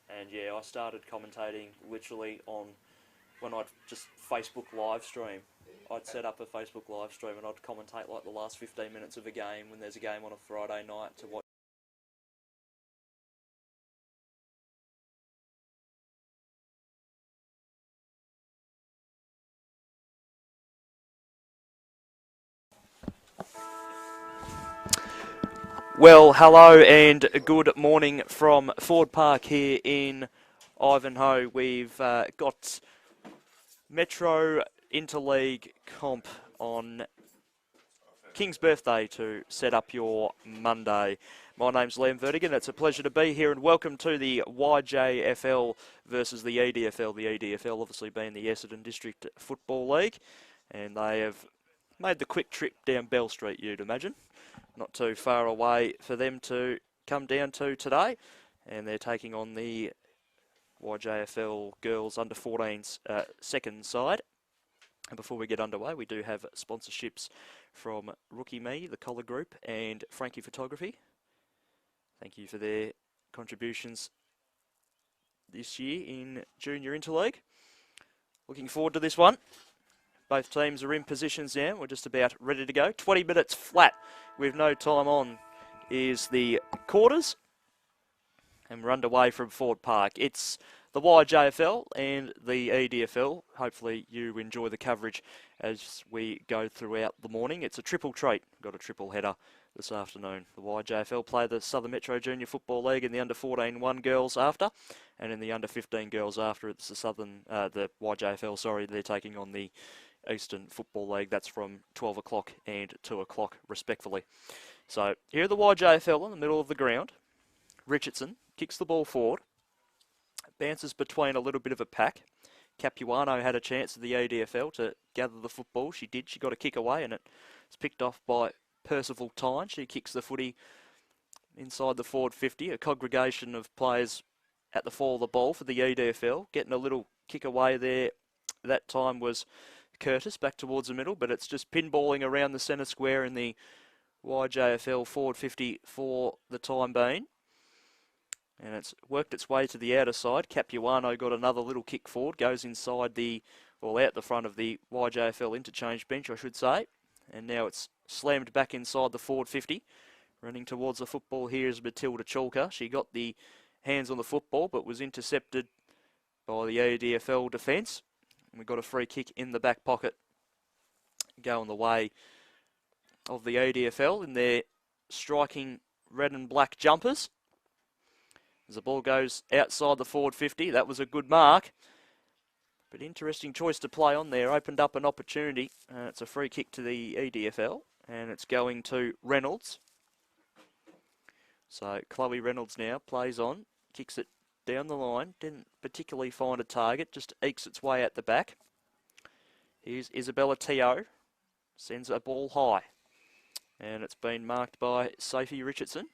And yeah, I started commentating literally on when I'd just Facebook live stream. I'd set up a Facebook live stream and I'd commentate like the last 15 minutes of a game when there's a game on a Friday night to watch. Well, hello and good morning from Ford Park here in Ivanhoe. We've got Metro Interleague comp on King's birthday to set up your Monday. My name's Liam Vertigan. It's a pleasure to be here and welcome to the YJFL versus the EDFL. The EDFL obviously being the Essendon District Football League, and they have made the quick trip down Bell Street, you'd imagine. Not too far away for them to come down to today, and they're taking on the YJFL girls under 14s second side. And before we get underway, we do have sponsorships from Rookie Me, the Collar Group, and Frankie Photography. Thank you for their contributions this year in Junior Interleague. Looking forward to this one. Both teams are in positions now. We're just about ready to go. 20 minutes flat with no time on is the quarters. And we're underway from Ford Park. It's the YJFL and the EDFL. Hopefully you enjoy the coverage as we go throughout the morning. It's a triple treat. Got a triple header this afternoon. The YJFL play the Southern Metro Junior Football League in the under 14 1 girls after, and in the under 15 girls after, it's the YJFL. Sorry, they're taking on the Eastern Football League. That's from 12 o'clock and 2 o'clock respectively. So here are the YJFL in the middle of the ground. Richardson kicks the ball forward, bounces between a little bit of a pack. Capuano had a chance at the EDFL to gather the football. She did. She got a kick away and it's picked off by Percival Tyne. She kicks the footy inside the forward 50. A congregation of players at the fall of the ball for the EDFL. Getting a little kick away there. That time was Curtis back towards the middle, but it's just pinballing around the centre square in the YJFL forward 50 for the time being. And it's worked its way to the outer side. Capuano got another little kick forward, goes inside out the front of the YJFL interchange bench, I should say. And now it's slammed back inside the forward 50. Running towards the football here is Matilda Chalker. She got the hands on the football, but was intercepted by the EDFL defence. And we got a free kick in the back pocket going the way of the EDFL in their striking red and black jumpers. As the ball goes outside the forward 50, that was a good mark. But interesting choice to play on there, opened up an opportunity. It's a free kick to the EDFL, and it's going to Reynolds. So Chloe Reynolds now plays on, kicks it down the line, didn't particularly find a target, just ekes its way at the back. Here's Isabella Teo, sends a ball high, and it's been marked by Sophie Richardson.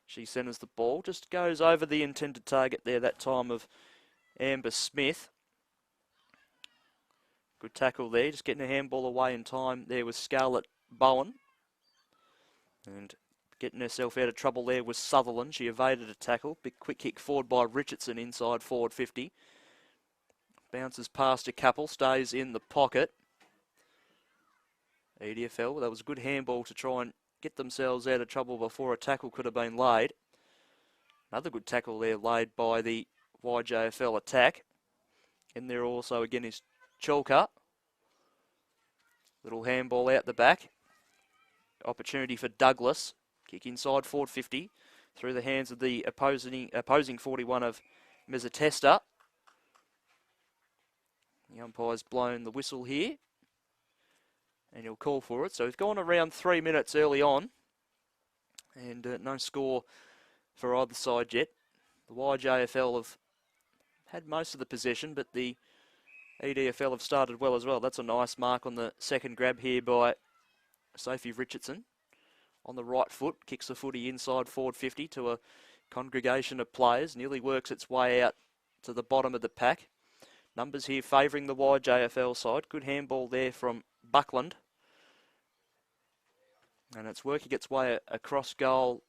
She centres the ball, just goes over the intended target there, that time of Amber Smith. Good tackle there, just getting a handball away in time there was Scarlett Bowen. And getting herself out of trouble there was Sutherland. She evaded a tackle. Big quick kick forward by Richardson inside forward 50. Bounces past a couple, stays in the pocket. EDFL, that was a good handball to try and get themselves out of trouble before a tackle could have been laid. Another good tackle there laid by the YJFL attack. And there also again is Chalker. Little handball out the back. Opportunity for Douglas. Kick inside forward 50 through the hands of the opposing 41 of Mezzatesta. The umpire's blown the whistle here, and he'll call for it. So we've gone around 3 minutes early on, and no score for either side yet. The YJFL have had most of the possession, but the EDFL have started well as well. That's a nice mark on the second grab here by Sophie Richardson. On the right foot, kicks the footy inside forward 50 to a congregation of players. Nearly works its way out to the bottom of the pack. Numbers here favouring the YJFL side. Good handball there from Buckland. And it's working its way across goal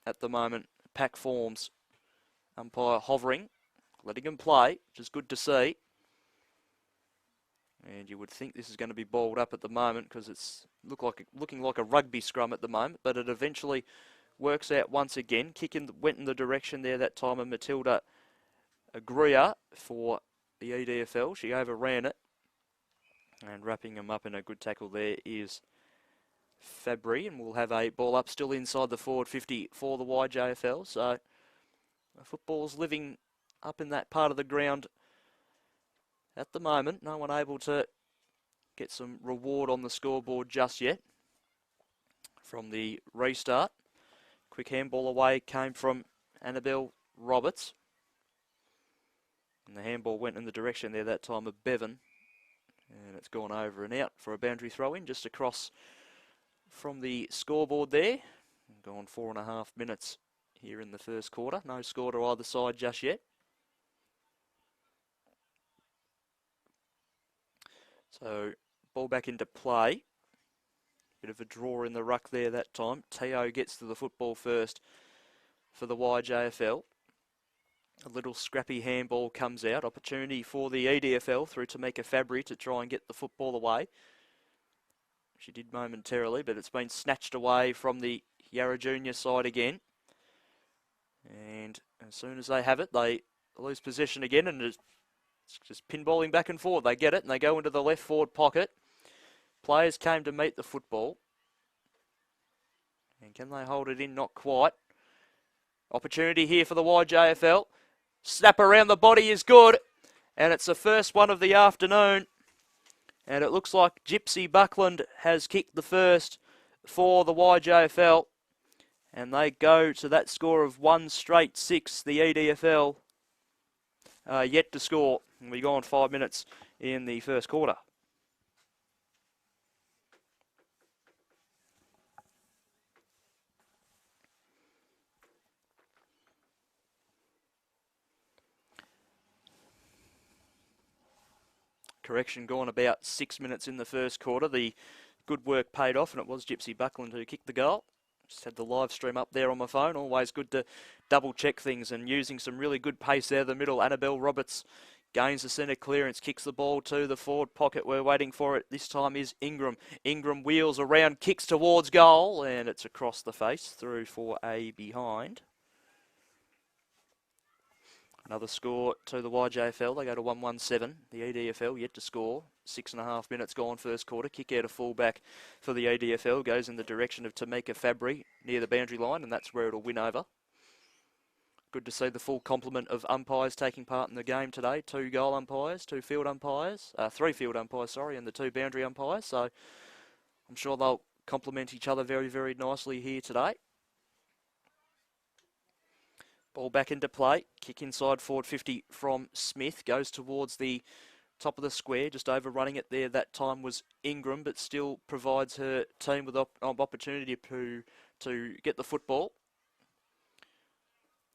at the moment. Pack forms Umpire hovering, letting him play, which is good to see. And you would think this is going to be balled up at the moment because it's looking like a rugby scrum at the moment, but it eventually works out once again. Went in the direction there that time of Matilda Agria for the EDFL. She overran it. And wrapping him up in a good tackle there is Fabry, and we'll have a ball up still inside the forward 50 for the YJFL. So football's living up in that part of the ground at the moment. No one able to get some reward on the scoreboard just yet from the restart. Quick handball away came from Annabelle Roberts. And the handball went in the direction there that time of Bevan. And it's gone over and out for a boundary throw-in just across from the scoreboard there. Gone 4.5 minutes here in the first quarter. No score to either side just yet. So, ball back into play. Bit of a draw in the ruck there that time. Teo gets to the football first for the YJFL. A little scrappy handball comes out. Opportunity for the EDFL through Tamika Fabry to try and get the football away. She did momentarily, but it's been snatched away from the Yarra Junior side again. And as soon as they have it, they lose possession again, and it's just pinballing back and forth. They get it, and they go into the left forward pocket. Players came to meet the football. And can they hold it in? Not quite. Opportunity here for the YJFL. Snap around the body is good. And it's the first one of the afternoon. And it looks like Gypsy Buckland has kicked the first for the YJFL. And they go to that score of 1 straight 6. The EDFL yet to score. And we've gone 5 minutes in the first quarter. Correction, gone about 6 minutes in the first quarter. The good work paid off, and it was Gypsy Buckland who kicked the goal. Just had the live stream up there on my phone. Always good to double check things, and using some really good pace there. The middle, Annabelle Roberts gains the centre clearance, kicks the ball to the forward pocket. We're waiting for it. This time is Ingram. Ingram wheels around, kicks towards goal, and it's across the face through for a behind. Another score to the YJFL. They go to 1-1-7. The EDFL yet to score. 6.5 minutes gone first quarter. Kick out of fullback for the EDFL. Goes in the direction of Tamika Fabry near the boundary line, and that's where it'll win over. Good to see the full complement of umpires taking part in the game today. 2 goal umpires, 2 field umpires, 3 field umpires, sorry, and the 2 boundary umpires. So I'm sure they'll complement each other very, very nicely here today. Ball back into play. Kick inside forward 50 from Smith. Goes towards the top of the square. Just overrunning it there. That time was Ingram, but still provides her team with opportunity to get the football.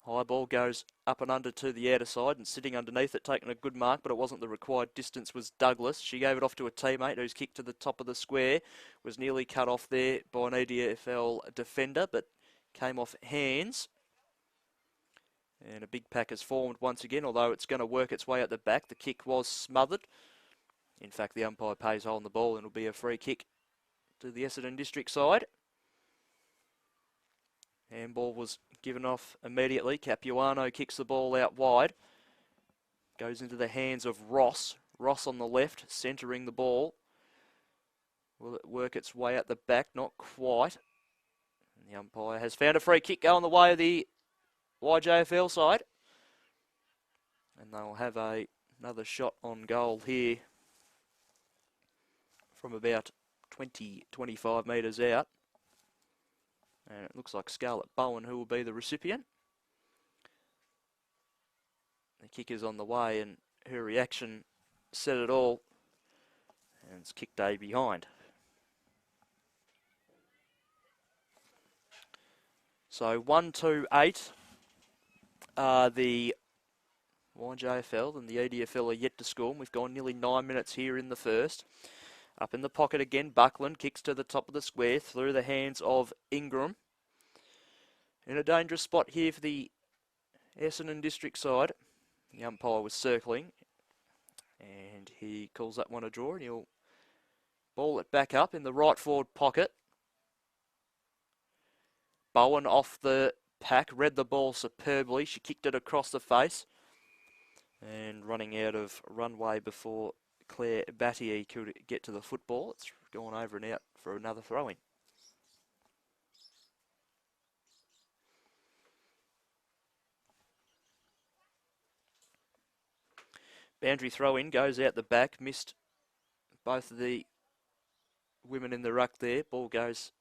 High ball goes up and under to the outer side, and sitting underneath it, taking a good mark, but it wasn't the required distance, was Douglas. She gave it off to a teammate who's kicked to the top of the square. Was nearly cut off there by an EDFL defender, but came off hands. And a big pack has formed once again, although it's going to work its way at the back. The kick was smothered. In fact, the umpire pays hold on the ball, and it'll be a free kick to the Essendon District side. Handball was given off immediately. Capuano kicks the ball out wide. Goes into the hands of Ross. Ross on the left, centering the ball. Will it work its way out the back? Not quite. And the umpire has found a free kick going the way of the YJFL side, and they'll have another shot on goal here from about 20-25 metres out, and it looks like Scarlett Bowen who will be the recipient. The kick is on the way, and her reaction said it all, and it's kicked a behind. So 1-2-8. The YJFL and the EDFL are yet to score, and we've gone nearly 9 minutes here in the first. Up in the pocket again, Buckland kicks to the top of the square through the hands of Ingram. In a dangerous spot here for the Essendon District side. The umpire was circling, and he calls that one a draw, and he'll ball it back up in the right forward pocket. Bowen off the pack, read the ball superbly. She kicked it across the face, and running out of runway before Claire Battier could get to the football. It's gone over and out for another throw-in. Boundary throw-in, goes out the back, missed both of the women in the ruck there. Ball goes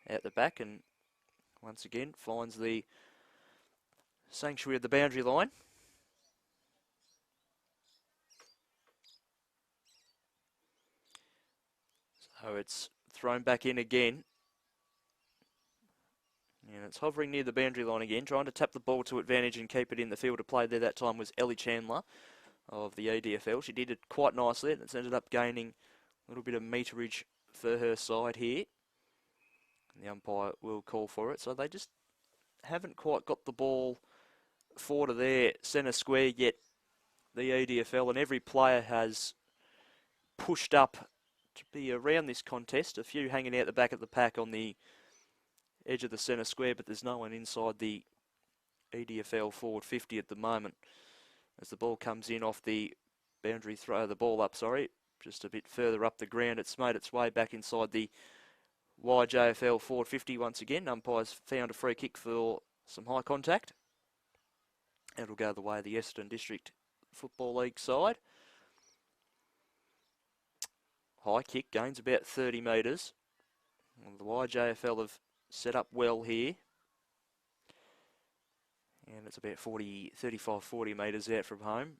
out the back and once again finds the sanctuary of the boundary line. So it's thrown back in again. And it's hovering near the boundary line again, trying to tap the ball to advantage and keep it in. The field of play there that time was Ellie Chandler of the EDFL. She did it quite nicely, and it's ended up gaining a little bit of meterage for her side here. And the umpire will call for it. So they just haven't quite got the ball forward of their centre square yet, the EDFL, and every player has pushed up to be around this contest. A few hanging out the back of the pack on the edge of the centre square, but there's no one inside the EDFL forward 50 at the moment. As the ball comes in off the boundary throw, the ball up, sorry, just a bit further up the ground. It's made its way back inside the YJFL forward 50 once again. Umpires found a free kick for some high contact. It'll go the way of the Essendon District Football League side. High kick, gains about 30 metres. The YJFL have set up well here. And it's about 35-40 metres out from home.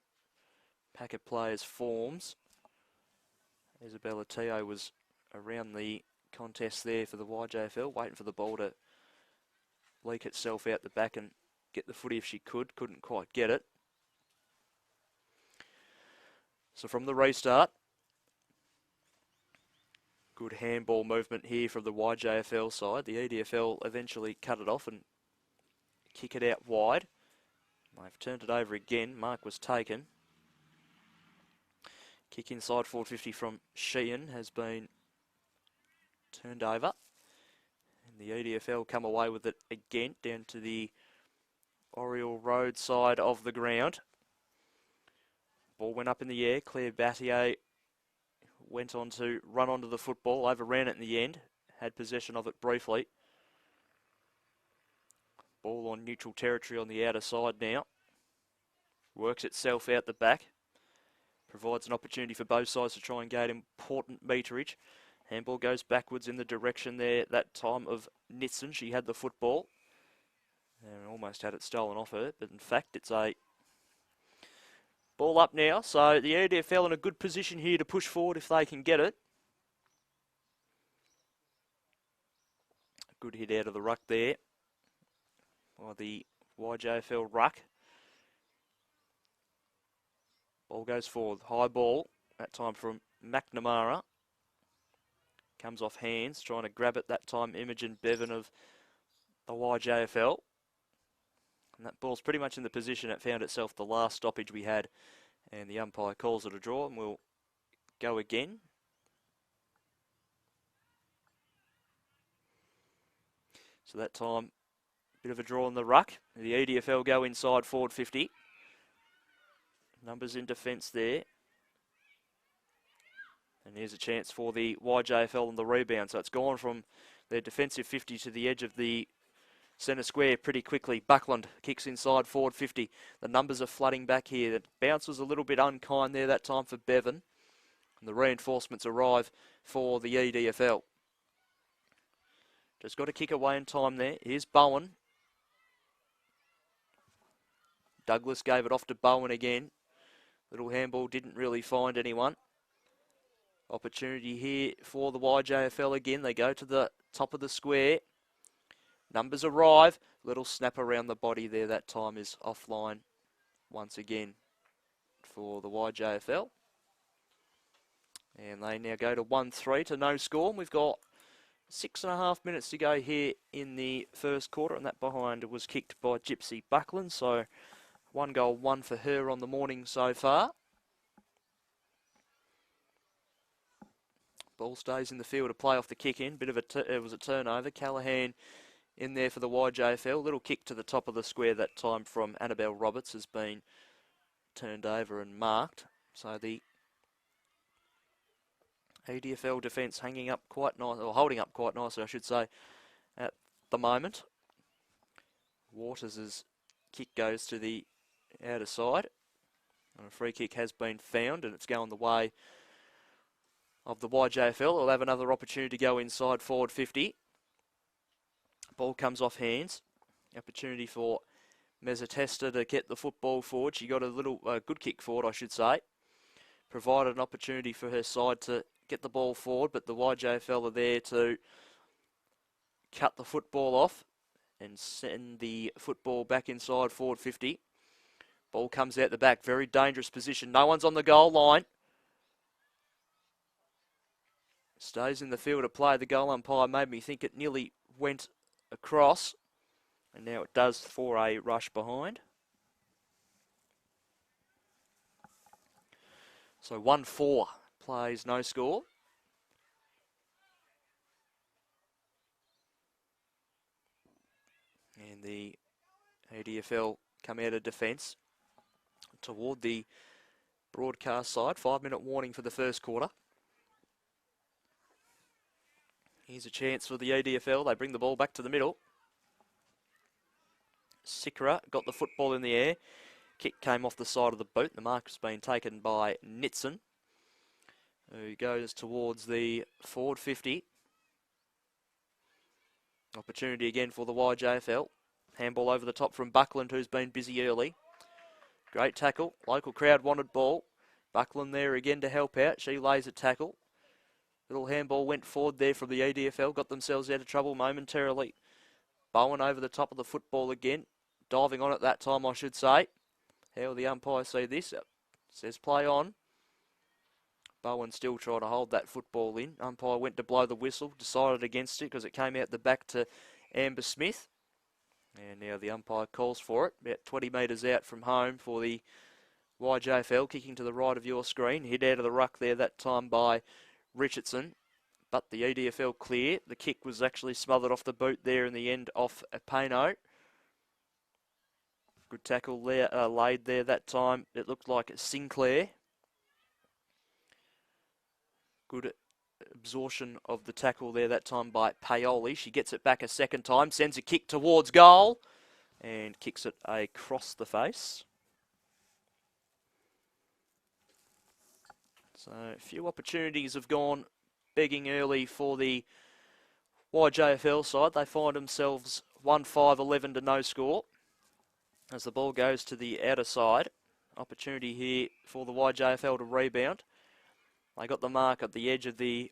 Pack of players forms. Isabella Teo was around the contest there for the YJFL, waiting for the ball to leak itself out the back and get the footy if she could. Couldn't quite get it. So from the restart, good handball movement here from the YJFL side. The EDFL eventually cut it off and kick it out wide. They've turned it over again. Mark was taken. Kick inside 450 from Sheehan has been turned over. And the EDFL come away with it again down to the Oriole Road side of the ground. Ball went up in the air. Claire Battier went on to run onto the football, overran it in the end, had possession of it briefly. Ball on neutral territory on the outer side now. Works itself out the back. Provides an opportunity for both sides to try and gain important meterage. Handball goes backwards in the direction there that time of Nitson. She had the football and almost had it stolen off her, but in fact it's a ball up now. So the EDFL in a good position here to push forward if they can get it. Good hit out of the ruck there. Or the YJFL ruck. Ball goes forward. High ball. That time from McNamara. Comes off hands. Trying to grab it that time. Imogen Bevan of the YJFL. And that ball's pretty much in the position it found itself the last stoppage we had. And the umpire calls it a draw and we'll go again. So that time, bit of a draw on the ruck. The EDFL go inside forward 50. Numbers in defence there. And here's a chance for the YJFL on the rebound. So it's gone from their defensive 50 to the edge of the centre square pretty quickly. Buckland kicks inside forward 50. The numbers are flooding back here. The bounce was a little bit unkind there that time for Bevan. And the reinforcements arrive for the EDFL. Just got to kick away in time there. Here's Bowen. Douglas gave it off to Bowen again. Little handball didn't really find anyone. Opportunity here for the YJFL again. They go to the top of the square. Numbers arrive. Little snap around the body there. That time is offline once again for the YJFL. And they now go to 1-3 to no score. And we've got 6.5 minutes to go here in the first quarter, and that behind was kicked by Gypsy Buckland, so 1 goal, 1 for her on the morning so far. Ball stays in the field to play off the kick in. Bit of it was a turnover. Callaghan in there for the YJFL. Little kick to the top of the square that time from Annabelle Roberts has been turned over and marked. So the EDFL defence hanging up quite nice, or holding up quite nicely, I should say, at the moment. Waters' kick goes to the outer side. And a free kick has been found, and it's going the way of the YJFL. They'll have another opportunity to go inside forward 50. Ball comes off hands. Opportunity for Mezzatesta to get the football forward. She got a little good kick forward, I should say. Provided an opportunity for her side to get the ball forward, but the YJFL are there to cut the football off and send the football back inside forward 50. Ball comes out the back. Very dangerous position. No one's on the goal line. Stays in the field to play. The goal umpire made me think it nearly went across. And now it does for a rush behind. So 1-4 plays no score. And the EDFL come out of defence toward the broadcast side. 5-minute warning for the first quarter. Here's a chance for the EDFL. They bring the ball back to the middle. Sikra got the football in the air. Kick came off the side of the boot. The mark has been taken by Nitson, who goes towards the forward 50. Opportunity again for the YJFL. Handball over the top from Buckland, who's been busy early. Great tackle. Local crowd wanted ball. Buckland there again to help out. She lays a tackle. Little handball went forward there from the EDFL. Got themselves out of trouble momentarily. Bowen over the top of the football again. Diving on it that time, I should say. How will the umpire see this? Says play on. Bowen still trying to hold that football in. Umpire went to blow the whistle. Decided against it because it came out the back to Amber Smith. And now the umpire calls for it. About 20 metres out from home for the YJFL. Kicking to the right of your screen. Hit out of the ruck there that time by Richardson. But the EDFL clear. The kick was actually smothered off the boot there in the end off Payno. Good tackle there, laid there that time. It looked like Sinclair. Good absorption of the tackle there that time by Paoli. She gets it back a second time, sends a kick towards goal and kicks it across the face. So a few opportunities have gone begging early for the YJFL side. They find themselves 1-5-11 to no score as the ball goes to the outer side. Opportunity here for the YJFL to rebound. They got the mark at the edge of the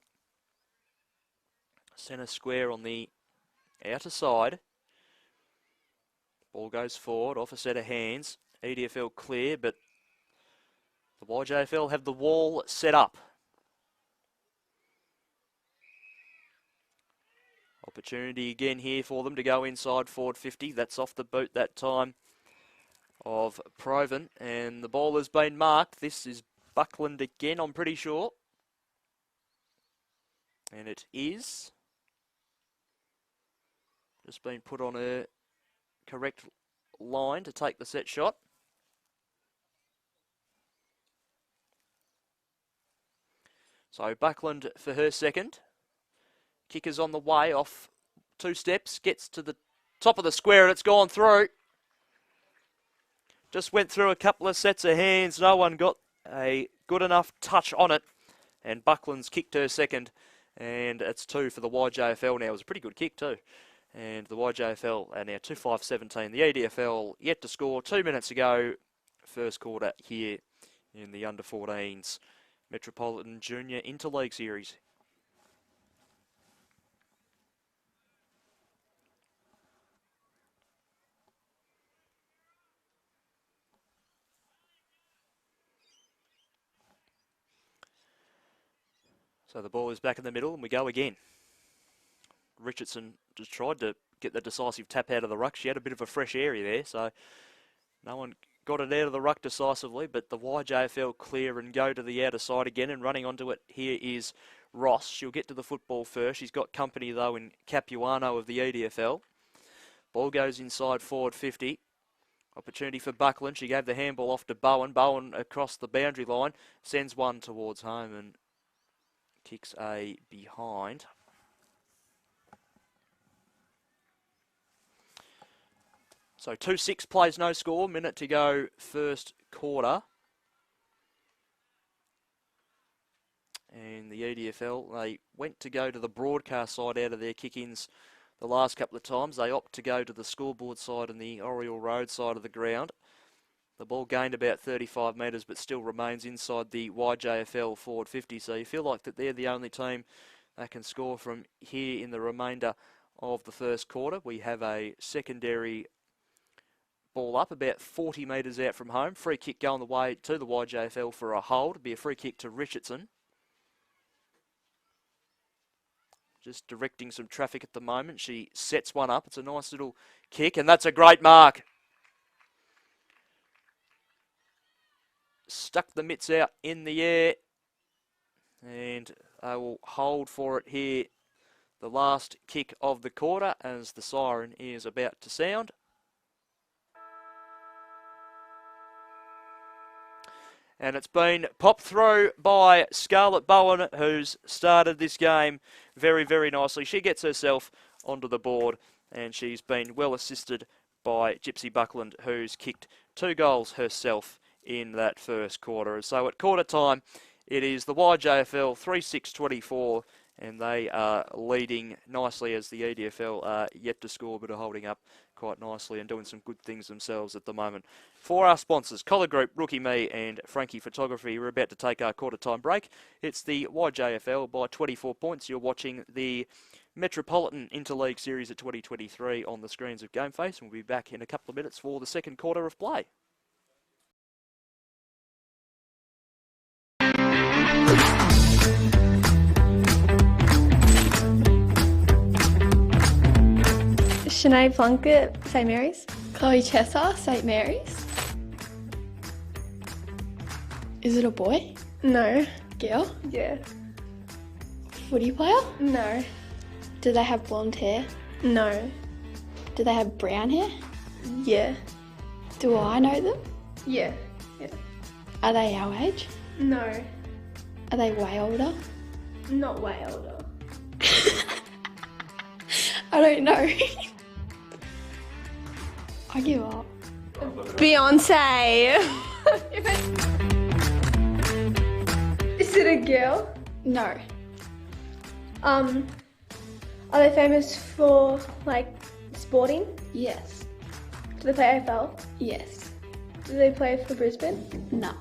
centre square on the outer side. Ball goes forward, off a set of hands. EDFL clear, but the YJFL have the wall set up. Opportunity again here for them to go inside forward 50. That's off the boot that time of Proven. And the ball has been marked. This is Buckland again, I'm pretty sure. And it is. Just been put on a correct line to take the set shot. So Buckland for her second. Kicker's on the way off 2 steps. Gets to the top of the square and it's gone through. Just went through a couple of sets of hands. No one got a good enough touch on it. And Buckland's kicked her second. And it's 2 for the YJFL now. It was a pretty good kick too. And the YJFL are now 2-5-17. The EDFL yet to score. 2 minutes to go. First quarter here in the under-14s Metropolitan Junior Interleague Series. So the ball is back in the middle and we go again. Richardson just tried to get the decisive tap out of the ruck. She had a bit of a fresh area there, so no one got it out of the ruck decisively, but the YJFL clear and go to the outer side again, and running onto it here is Ross. She'll get to the football first. She's got company, though, in Capuano of the EDFL. Ball goes inside forward 50. Opportunity for Buckland. She gave the handball off to Bowen. Bowen across the boundary line, sends one towards home and kicks a behind. So 2-6 plays no score, minute to go first quarter. And the EDFL, they went to go to the broadcast side out of their kick-ins the last couple of times. They opt to go to the scoreboard side and the Oriole Road side of the ground. The ball gained about 35 metres but still remains inside the YJFL forward 50. So you feel like that they're the only team that can score from here in the remainder of the first quarter. We have a secondary ball up about 40 metres out from home. Free kick going the way to the YJFL for a hold. It'll be a free kick to Richardson. Just directing some traffic at the moment. She sets one up. It's a nice little kick, and that's a great mark. Stuck the mitts out in the air, and they will hold for it here. The last kick of the quarter as the siren is about to sound. And it's been popped through by Scarlett Bowen, who's started this game very, very nicely. She gets herself onto the board, and she's been well assisted by Gypsy Buckland, who's kicked 2 goals herself in that first quarter. So at quarter time, it is the YJFL 3-6-24, and they are leading nicely as the EDFL are yet to score, but are holding up quite nicely and doing some good things themselves at the moment. For our sponsors, Collar Group, Rookie Me and Frankie Photography, we're about to take our quarter time break. It's the YJFL by 24 points. You're watching the Metropolitan Interleague Series of 2023 on the screens of Gameface, and we'll be back in a couple of minutes for the second quarter of play. Sinead Plunkett, St Mary's. Chloe Chesser, St Mary's. Is it a boy? No. Girl? Yeah. Footy player? No. Do they have blonde hair? No. Do they have brown hair? Yeah. Do I know them? Yeah. Yeah. Are they our age? No. Are they way older? Not way older. I don't know. I give up. Beyonce. Is it a girl? No. Are they famous for, like, sporting? Yes. Do they play AFL? Yes. Do they play for Brisbane? No.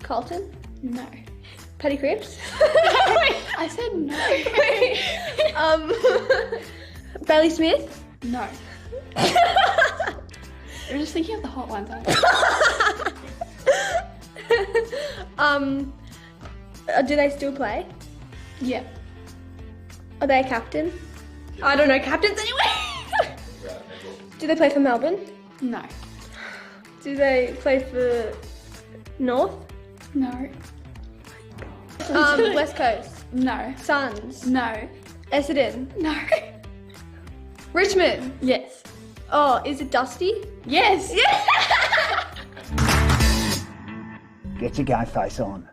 Carlton? No. Paddy Cripps? I said no. Bailey Smith? No. We're just thinking of the hot ones. Do they still play? Yeah. Are they a captain? I don't know captains anyway. Do they play for Melbourne? No. Do they play for North? No. West Coast? No. Suns? No. Essendon? No. Richmond? Yes. Oh, is it Dusty? Yes. Yeah. Get your game face on.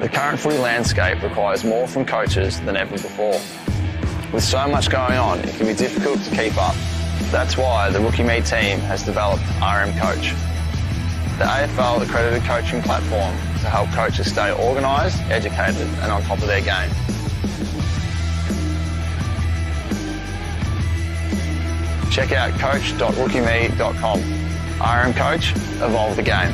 The current footy landscape requires more from coaches than ever before. With so much going on, it can be difficult to keep up. That's why the Rookie Me team has developed RM Coach. the AFL accredited coaching platform to help coaches stay organised, educated and on top of their game. Check out coach.rookieme.com. RM Coach, evolve the game.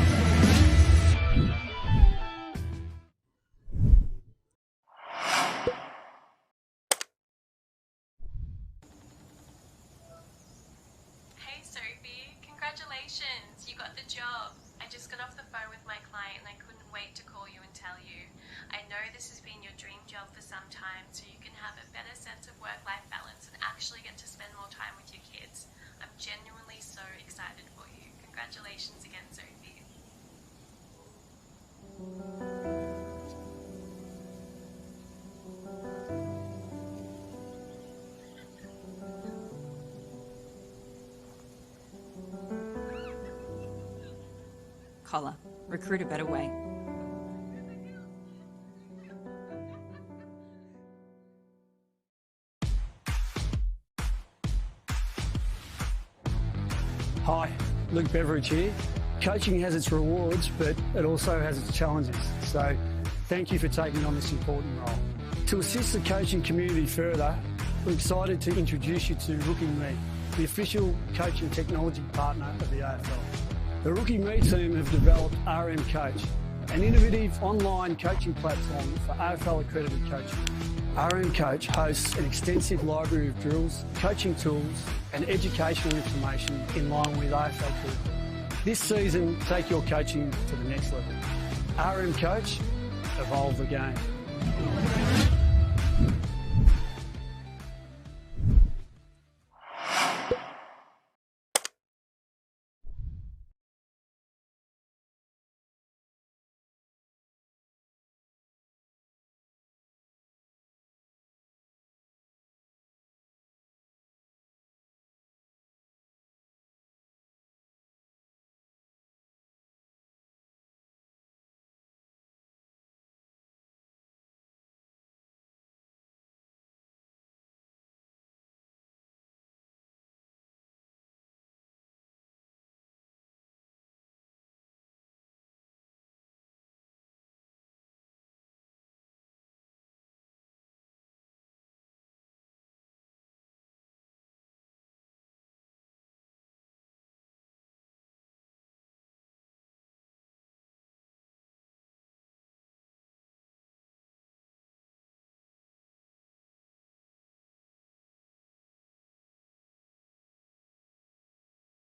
Hey Sophie, congratulations, you got the job. I just got off the phone with my client and I couldn't wait to call you and tell you. I know this has been your dream job for some time, so you can have a better sense of work-life balance and actually get to spend more time with your kids. I'm genuinely so excited for you. Congratulations again, Sophie. Collar. Recruit a better way. Hi, Luke Beveridge here. Coaching has its rewards, but it also has its challenges. So thank you for taking on this important role. To assist the coaching community further, we're excited to introduce you to Rookie Me, the official coaching technology partner of the AFL. The Rookie Me team have developed RM Coach, an innovative online coaching platform for AFL accredited coaching. RM Coach hosts an extensive library of drills, coaching tools and educational information in line with AFL curriculum. This season, take your coaching to the next level. RM Coach, evolve the game.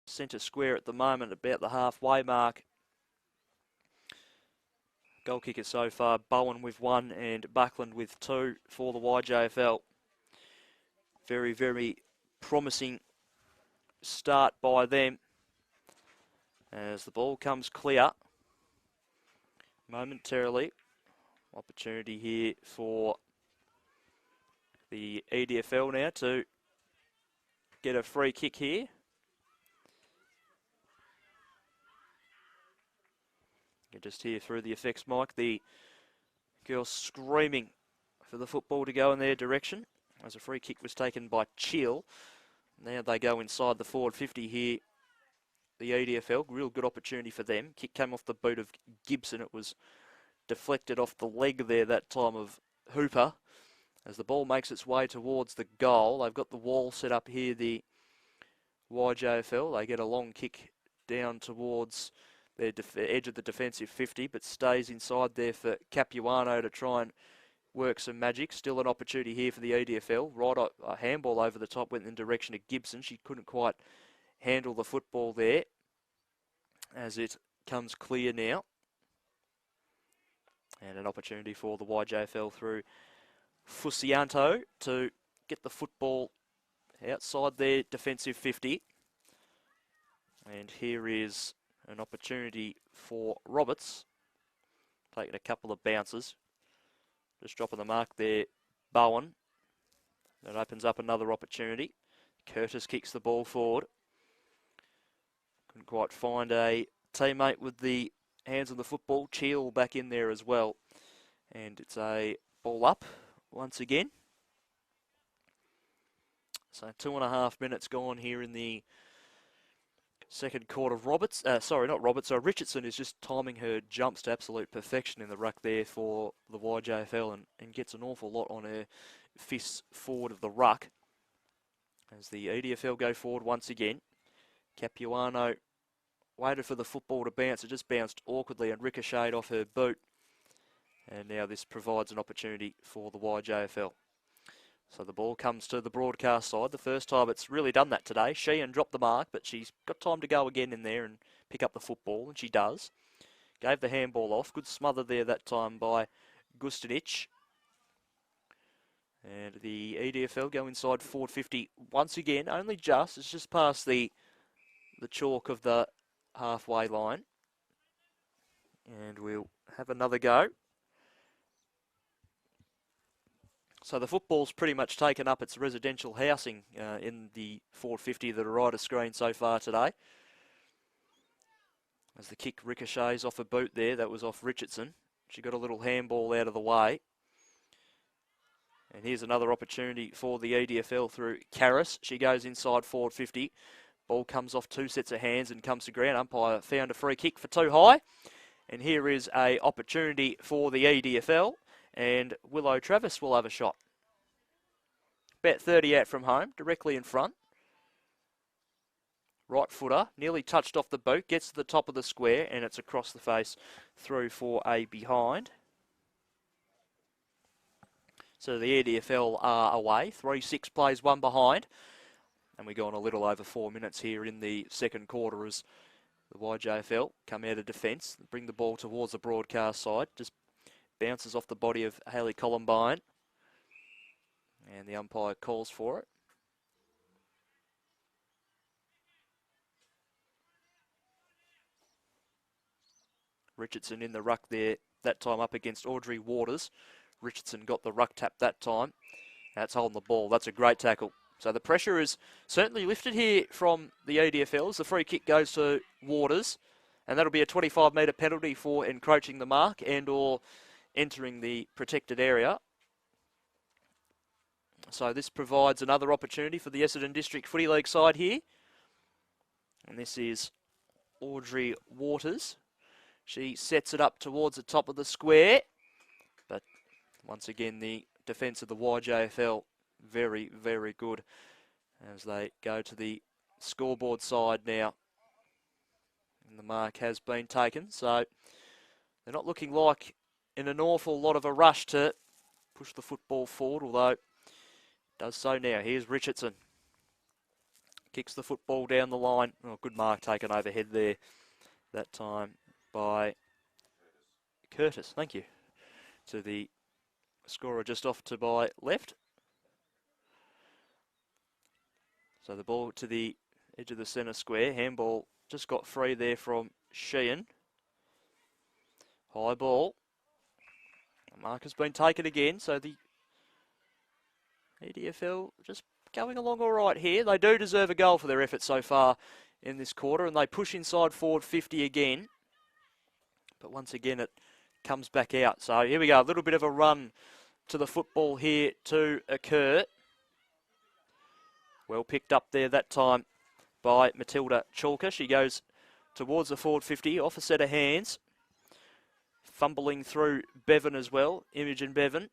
Centre square at the moment, about the halfway mark. Goal kicker so far, Bowen with 1 and Buckland with 2 for the YJFL. Very, very promising start by them. As the ball comes clear momentarily. Opportunity here for the EDFL now to get a free kick here. You can just hear through the effects mic the girls screaming for the football to go in their direction as a free kick was taken by Chill. Now they go inside the forward 50 here. The EDFL, real good opportunity for them. Kick came off the boot of Gibson. It was deflected off the leg there that time of Hooper. As the ball makes its way towards the goal, they've got the wall set up here, the YJFL. They get a long kick down towards their edge of the defensive 50, but stays inside there for Capuano to try and work some magic. Still an opportunity here for the EDFL. Right, a handball over the top went in the direction of Gibson. She couldn't quite handle the football there as it comes clear now. And an opportunity for the YJFL through Fusianto to get the football outside their defensive 50. And here is an opportunity for Roberts, taking a couple of bounces. Just dropping the mark there, Bowen. That opens up another opportunity. Curtis kicks the ball forward. Couldn't quite find a teammate with the hands on the football. Cheel back in there as well. And it's a ball up once again. So 2.5 minutes gone here in the Second quarter, Richardson is just timing her jumps to absolute perfection in the ruck there for the YJFL and gets an awful lot on her fists forward of the ruck. As the EDFL go forward once again, Capuano waited for the football to bounce. It just bounced awkwardly and ricocheted off her boot. And now this provides an opportunity for the YJFL. So the ball comes to the broadcast side. The first time it's really done that today. Sheehan dropped the mark, but she's got time to go again in there and pick up the football, and she does. Gave the handball off. Good smother there that time by Gustinic. And the EDFL go inside forward 50 once again. Only just. It's just past the chalk of the halfway line. And we'll have another go. So the football's pretty much taken up its residential housing in the 450 that are right of screen so far today. As the kick ricochets off a boot there, that was off Richardson. She got a little handball out of the way. And here's another opportunity for the EDFL through Karras. She goes inside forward 50. Ball comes off two sets of hands and comes to ground. Umpire found a free kick for too high. And here is a opportunity for the EDFL. And Willow Travis will have a shot. Bet 30 out from home, directly in front. Right footer, nearly touched off the boot, gets to the top of the square, and it's across the face through for a behind. So the EDFL are away. 3-6 plays one behind. And we go on a little over 4 minutes here in the second quarter as the YJFL come out of defence. Bring the ball towards the broadcast side. Just bounces off the body of Hayley Columbine. And the umpire calls for it. Richardson in the ruck there, that time up against Audrey Waters. Richardson got the ruck tap that time. That's holding the ball. That's a great tackle. So the pressure is certainly lifted here from the EDFLs. The free kick goes to Waters, and that'll be a 25-metre penalty for encroaching the mark and or entering the protected area. So this provides another opportunity for the Essendon District Footy League side here. And this is Audrey Waters. She sets it up towards the top of the square. But once again, the defence of the YJFL very, very good as they go to the scoreboard side now. And the mark has been taken. So they're not looking like in an awful lot of a rush to push the football forward, although it does so now. Here's Richardson. Kicks the football down the line. Oh, good mark taken overhead there that time by Curtis. Thank you. To the scorer just off to my left. So the ball to the edge of the centre square. Handball just got free there from Sheehan. High ball. The mark has been taken again, so the EDFL just going along all right here. They do deserve a goal for their effort so far in this quarter, and they push inside forward 50 again. But once again, it comes back out. So here we go, a little bit of a run to the football here to occur. Well picked up there that time by Matilda Chalker. She goes towards the forward 50, off a set of hands. Fumbling through Bevan as well, Imogen Bevan.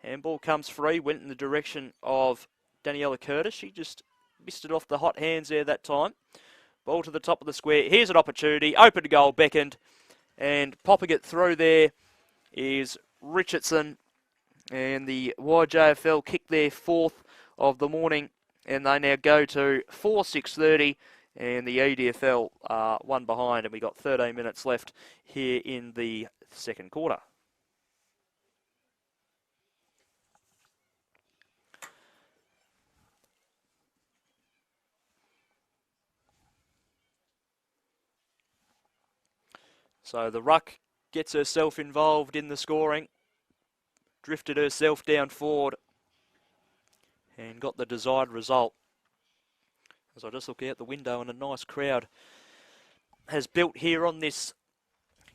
Handball comes free, went in the direction of Daniela Curtis. She just missed it off the hot hands there that time. Ball to the top of the square. Here's an opportunity. Open goal beckoned. And popping it through there is Richardson. And the YJFL kick their fourth of the morning. And they now go to 4-6-30. And the EDFL are one behind. And we got 13 minutes left here in the second quarter. So the ruck gets herself involved in the scoring, drifted herself down forward and got the desired result. As I just look out the window and a nice crowd has built here on this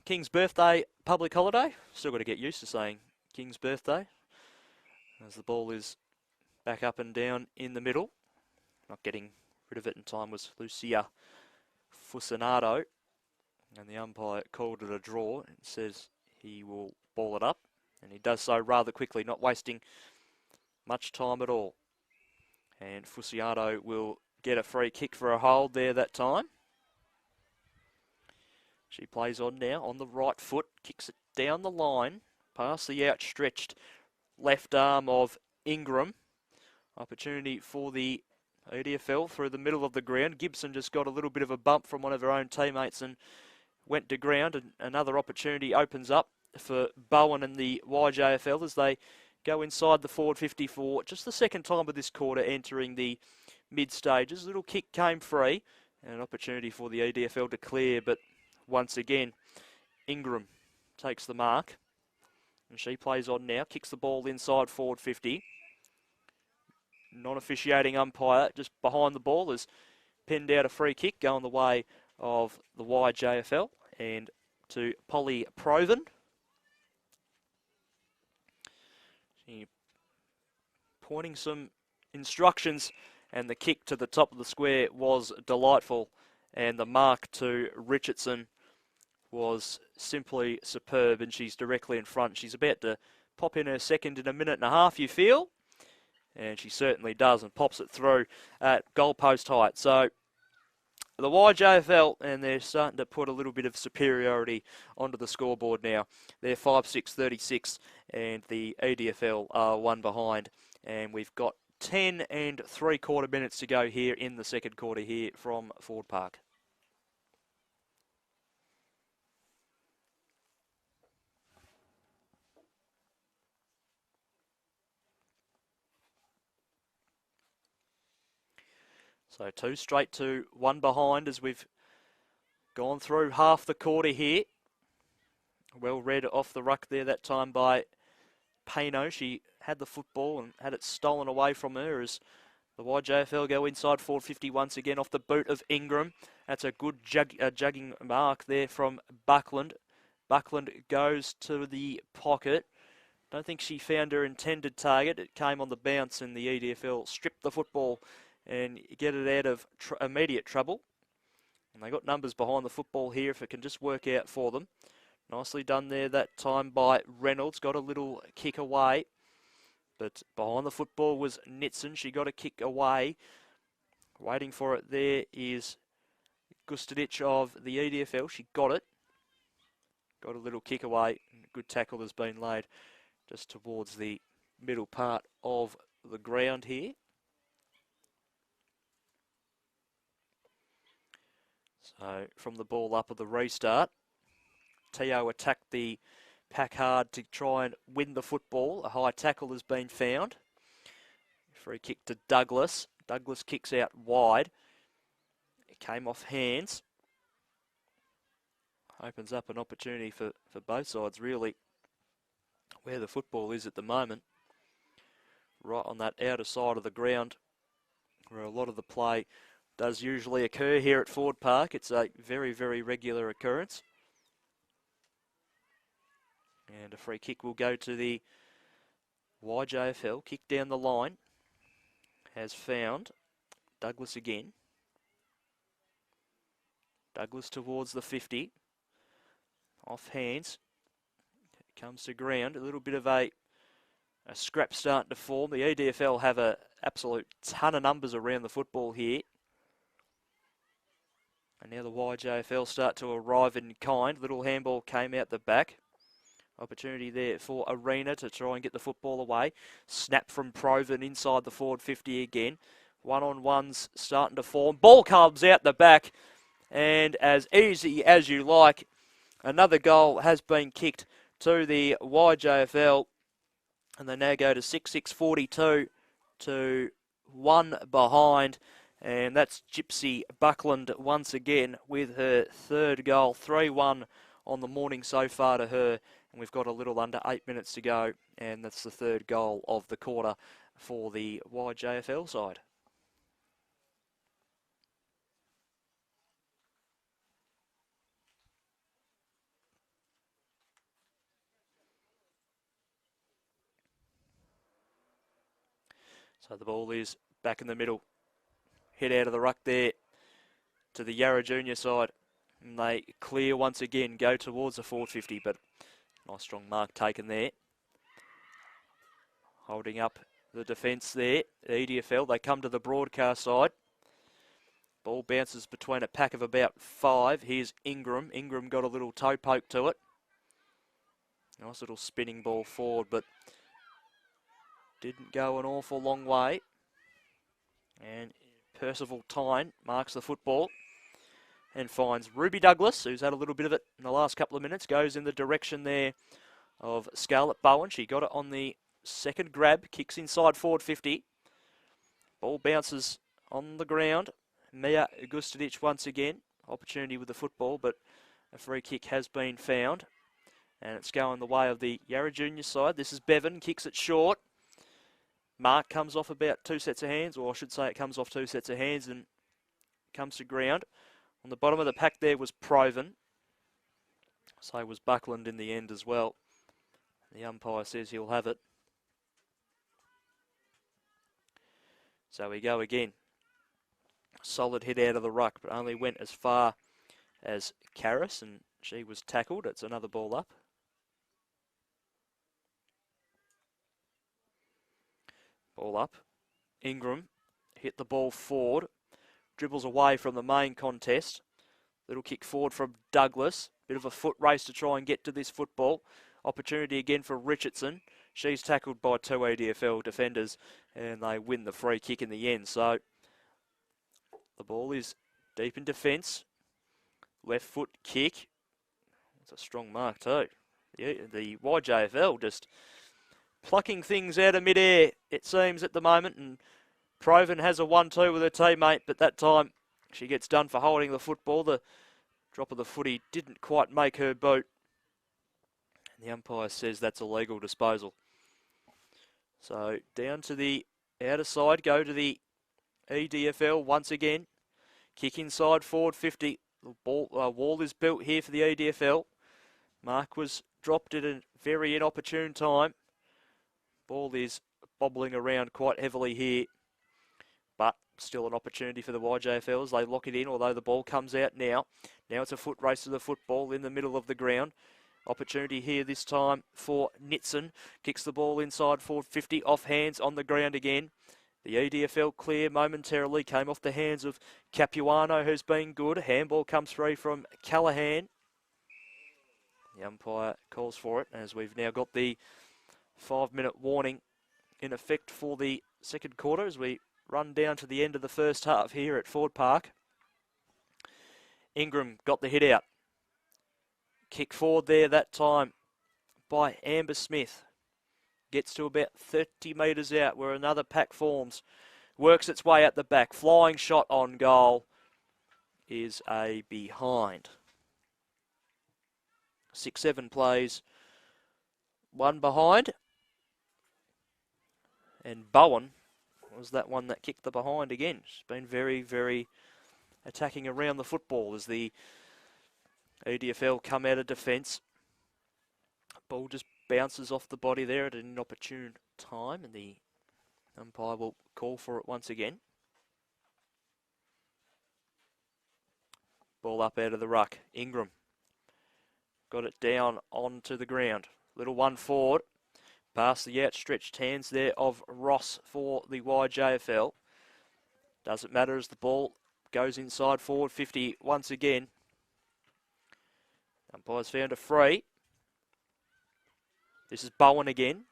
King's Birthday public holiday. Still got to get used to saying King's Birthday as the ball is back up and down in the middle. Not getting rid of it in time was Lucia Fusinato, and the umpire called it a draw and says he will ball it up, and he does so rather quickly, not wasting much time at all. And Fusinato will get a free kick for a hold there that time. She plays on now on the right foot, kicks it down the line, past the outstretched left arm of Ingram. Opportunity for the EDFL through the middle of the ground. Gibson just got a little bit of a bump from one of her own teammates and went to ground, and another opportunity opens up for Bowen and the YJFL as they go inside the forward 54. Just the second time of this quarter entering the mid stages. Little kick came free, and an opportunity for the EDFL to clear, but once again Ingram takes the mark, and she plays on now, kicks the ball inside forward 50. Non-officiating umpire just behind the ball has penned out a free kick going the way of the YJFL and to Polly Proven. She pointing some instructions, and the kick to the top of the square was delightful, and the mark to Richardson was simply superb, and she's directly in front. She's about to pop in her second in a minute and a half, you feel, and she certainly does, and pops it through at goalpost height. So the YJFL, and they're starting to put a little bit of superiority onto the scoreboard now. They're 5-6-36, and the EDFL are one behind, and we've got 10 and 3/4 minutes to go here in the second quarter here from Ford Park. So 2 straight to 1 behind as we've gone through half the quarter here. Well read off the ruck there that time by Payno. She had the football and had it stolen away from her as the YJFL go inside 450 once again off the boot of Ingram. That's a good jugging mark there from Buckland. Buckland goes to the pocket. Don't think she found her intended target. It came on the bounce, and the EDFL stripped the football and get it out of immediate trouble. And they got numbers behind the football here if it can just work out for them. Nicely done there that time by Reynolds. Got a little kick away, but behind the football was Nitson. She got a kick away. Waiting for it there is Gustadic of the EDFL. She got it. Got a little kick away. Good tackle has been laid just towards the middle part of the ground here. So from the ball up of the restart, Teo attacked the pack hard to try and win the football. A high tackle has been found. Free kick to Douglas. Douglas kicks out wide. It came off hands. Opens up an opportunity for both sides, really, where the football is at the moment. Right on that outer side of the ground, where a lot of the play does usually occur here at Ford Park. It's a very, very regular occurrence. And a free kick will go to the YJFL. Kick down the line. Has found Douglas again. Douglas towards the 50. Off hands. Comes to ground. A little bit of a scrap starting to form. The EDFL have an absolute ton of numbers around the football here. And now the YJFL start to arrive in kind. Little handball came out the back. Opportunity there for Arena to try and get the football away. Snap from Proven inside the forward 50 again. One-on-ones starting to form. Ball comes out the back. And as easy as you like, another goal has been kicked to the YJFL. And they now go to 6-6-42 to 1 behind. And that's Gypsy Buckland once again with her third goal. 3-1 on the morning so far to her. And we've got a little under 8 minutes to go. And that's the third goal of the quarter for the YJFL side. So the ball is back in the middle. Hit out of the ruck there to the Yarra Junior side. And they clear once again, go towards the forward 50, but nice strong mark taken there. Holding up the defence there, EDFL, they come to the broadcast side. Ball bounces between a pack of about 5. Here's Ingram. Ingram got a little toe poke to it. Nice little spinning ball forward, but didn't go an awful long way. And Percival Tyne marks the football and finds Ruby Douglas, who's had a little bit of it in the last couple of minutes, goes in the direction there of Scarlett Bowen. She got it on the second grab, kicks inside forward 50. Ball bounces on the ground. Mia Gustadic once again. Opportunity with the football, but a free kick has been found. And it's going the way of the Yarra Junior side. This is Bevan, kicks it short. Mark comes off about 2 sets of hands, or I should say it comes off 2 sets of hands and comes to ground. On the bottom of the pack there was Proven. So was Buckland in the end as well. The umpire says he'll have it. So we go again. Solid hit out of the ruck, but only went as far as Karras, and she was tackled. It's another ball up. Ball up. Ingram hit the ball forward. Dribbles away from the main contest. Little kick forward from Douglas. Bit of a foot race to try and get to this football. Opportunity again for Richardson. She's tackled by 2 EDFL defenders and they win the free kick in the end. So the ball is deep in defence. Left foot kick. It's a strong mark too. The YJFL just plucking things out of midair, it seems, at the moment. And Proven has a 1-2 with her teammate, but that time she gets done for holding the football. The drop of the footy didn't quite make her boot. And the umpire says that's a legal disposal. So down to the outer side, go to the EDFL once again. Kick inside forward 50. The ball, wall is built here for the EDFL. Mark was dropped at a very inopportune time. Ball is bobbling around quite heavily here. But still an opportunity for the YJFL as they lock it in, although the ball comes out now. Now it's a foot race to the football in the middle of the ground. Opportunity here this time for Nitson. Kicks the ball inside forward 50, off hands on the ground again. The EDFL clear momentarily, came off the hands of Capuano, who's been good. Handball comes free from Callahan. The umpire calls for it, as we've now got the 5-minute warning in effect for the second quarter as we run down to the end of the first half here at Ford Park. Ingram got the hit out. Kick forward there that time by Amber Smith. Gets to about 30 metres out where another pack forms. Works its way at the back. Flying shot on goal is a behind. 6-7 plays. One behind. And Bowen was that one that kicked the behind again. She's been very, very attacking around the football as the EDFL come out of defence. Ball just bounces off the body there at an inopportune time, and the umpire will call for it once again. Ball up out of the ruck. Ingram got it down onto the ground. Little one forward. Past the outstretched hands there of Ross for the YJFL. Doesn't matter as the ball goes inside forward 50 once again. Umpire's found a free. This is Bowen again.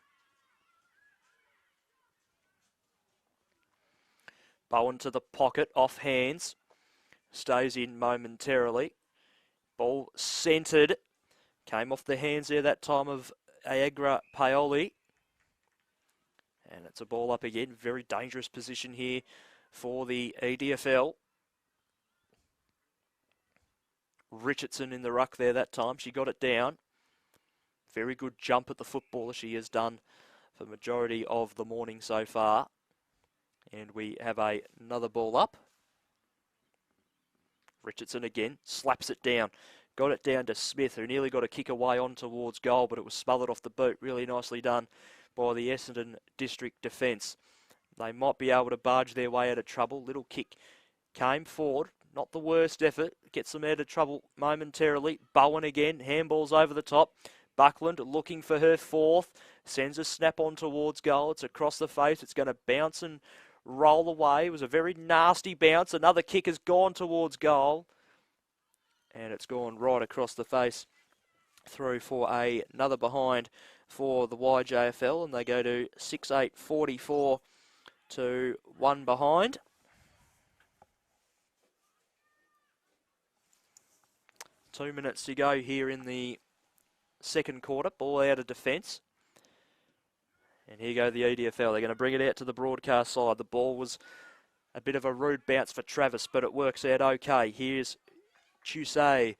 Bowen to the pocket, off hands. Stays in momentarily. Ball centred. Came off the hands there that time of Agra Paoli. And it's a ball up again. Very dangerous position here for the EDFL. Richardson in the ruck there that time. She got it down. Very good jump at the football she has done for the majority of the morning so far. And we have another ball up. Richardson again. Slaps it down. Got it down to Smith, who nearly got a kick away on towards goal, but it was smothered off the boot. Really nicely done by the Essendon District Defence. They might be able to barge their way out of trouble. Little kick came forward. Not the worst effort. Gets them out of trouble momentarily. Bowen again. Handballs over the top. Buckland looking for her fourth. Sends a snap on towards goal. It's across the face. It's going to bounce and roll away. It was a very nasty bounce. Another kick has gone towards goal. And it's gone right across the face through for another behind for the YJFL. And they go to 6-8-44 to 1 behind. 2 minutes to go here in the second quarter. Ball out of defence. And here go the EDFL. They're going to bring it out to the broadcast side. The ball was a bit of a rude bounce for Travis, but it works out okay. Here's Chusay.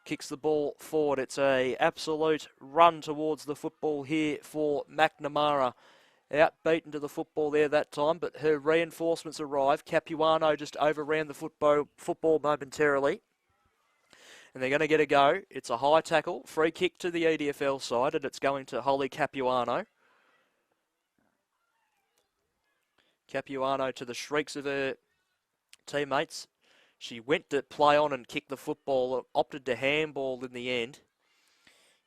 Kicks the ball forward. It's a absolute run towards the football here for McNamara. Outbeaten to the football there that time, but her reinforcements arrive. Capuano just overran the football momentarily. And they're going to get a go. It's a high tackle. Free kick to the EDFL side, and it's going to Holly Capuano. Capuano to the shrieks of her teammates. She went to play on and kick the football, opted to handball in the end.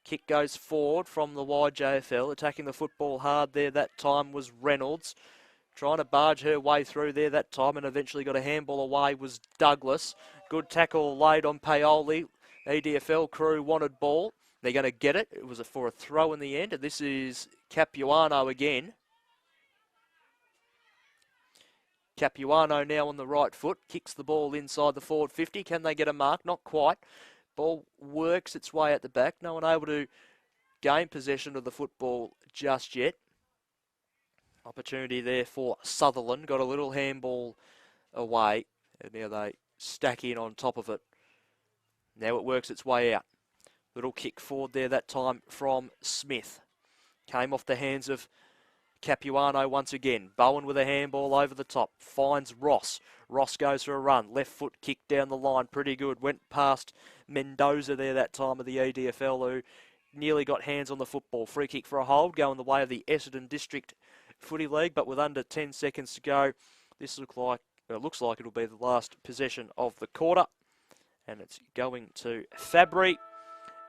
Kick goes forward from the YJFL. Attacking the football hard there that time was Reynolds. Trying to barge her way through there that time and eventually got a handball away was Douglas. Good tackle laid on Paoli. EDFL crew wanted ball. They're going to get it. It was for a throw in the end. And this is Capuano again. Capuano now on the right foot. Kicks the ball inside the forward 50. Can they get a mark? Not quite. Ball works its way at the back. No one able to gain possession of the football just yet. Opportunity there for Sutherland. Got a little handball away. And now they stack in on top of it. Now it works its way out. Little kick forward there that time from Smith. Came off the hands of Capuano once again. Bowen with a handball over the top. Finds Ross. Ross goes for a run. Left foot kick down the line. Pretty good. Went past Mendoza there that time of the EDFL, who nearly got hands on the football. Free kick for a hold. Going the way of the Essendon District Footy League, but with under 10 seconds to go, this looks like it'll be the last possession of the quarter. And it's going to Fabry.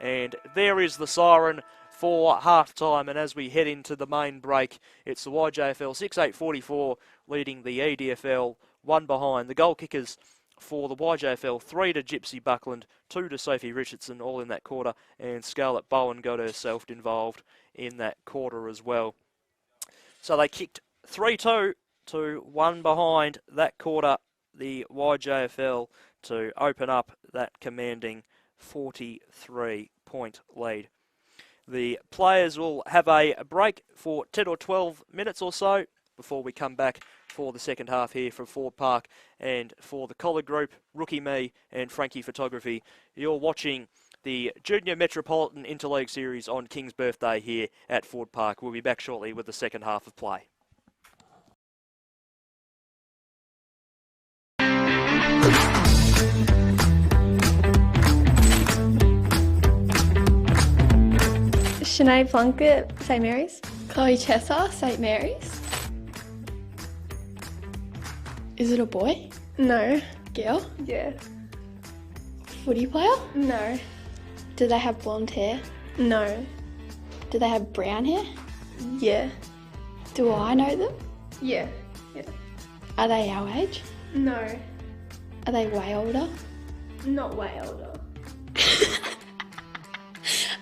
And there is the siren for half-time. And as we head into the main break, it's the YJFL 6-8-44 leading the EDFL 1 behind. The goal kickers for the YJFL, 3 to Gypsy Buckland, 2 to Sophie Richardson, all in that quarter. And Scarlett Bowen got herself involved in that quarter as well. So they kicked 3-2 to 1 behind that quarter, the YJFL, to open up that commanding 43-point lead. The players will have a break for 10 or 12 minutes or so before we come back for the second half here from Ford Park. And for the Collar Group, Rookie Me and Frankie Photography, you're watching the Junior Metropolitan Interleague Series on King's Birthday here at Ford Park. We'll be back shortly with the second half of play. Sinead Plunkett, St Mary's. Chloe Chesser, St Mary's. Is it a boy? No. Girl? Yeah. Footy player? No. Do they have blonde hair? No. Do they have brown hair? Yeah. Do I know them? Yeah. Yeah. Are they our age? No. Are they way older? Not way older.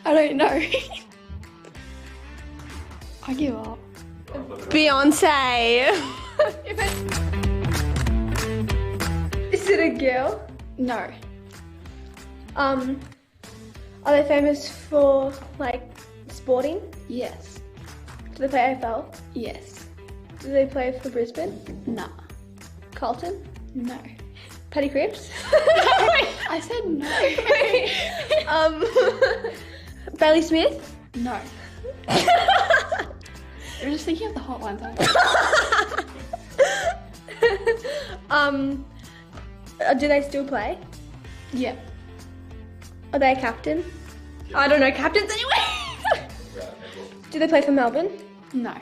I don't know. I give up. Beyonce. Is it a girl? No. Are they famous for, like, sporting? Yes. Do they play AFL? Yes. Do they play for Brisbane? No. Carlton? No. Paddy Cripps? I said no. Bailey Smith? No. We're just thinking of the hot ones, aren't we? Do they still play? Yeah. Are they a captain? I don't know captains anyway. Do they play for Melbourne? No.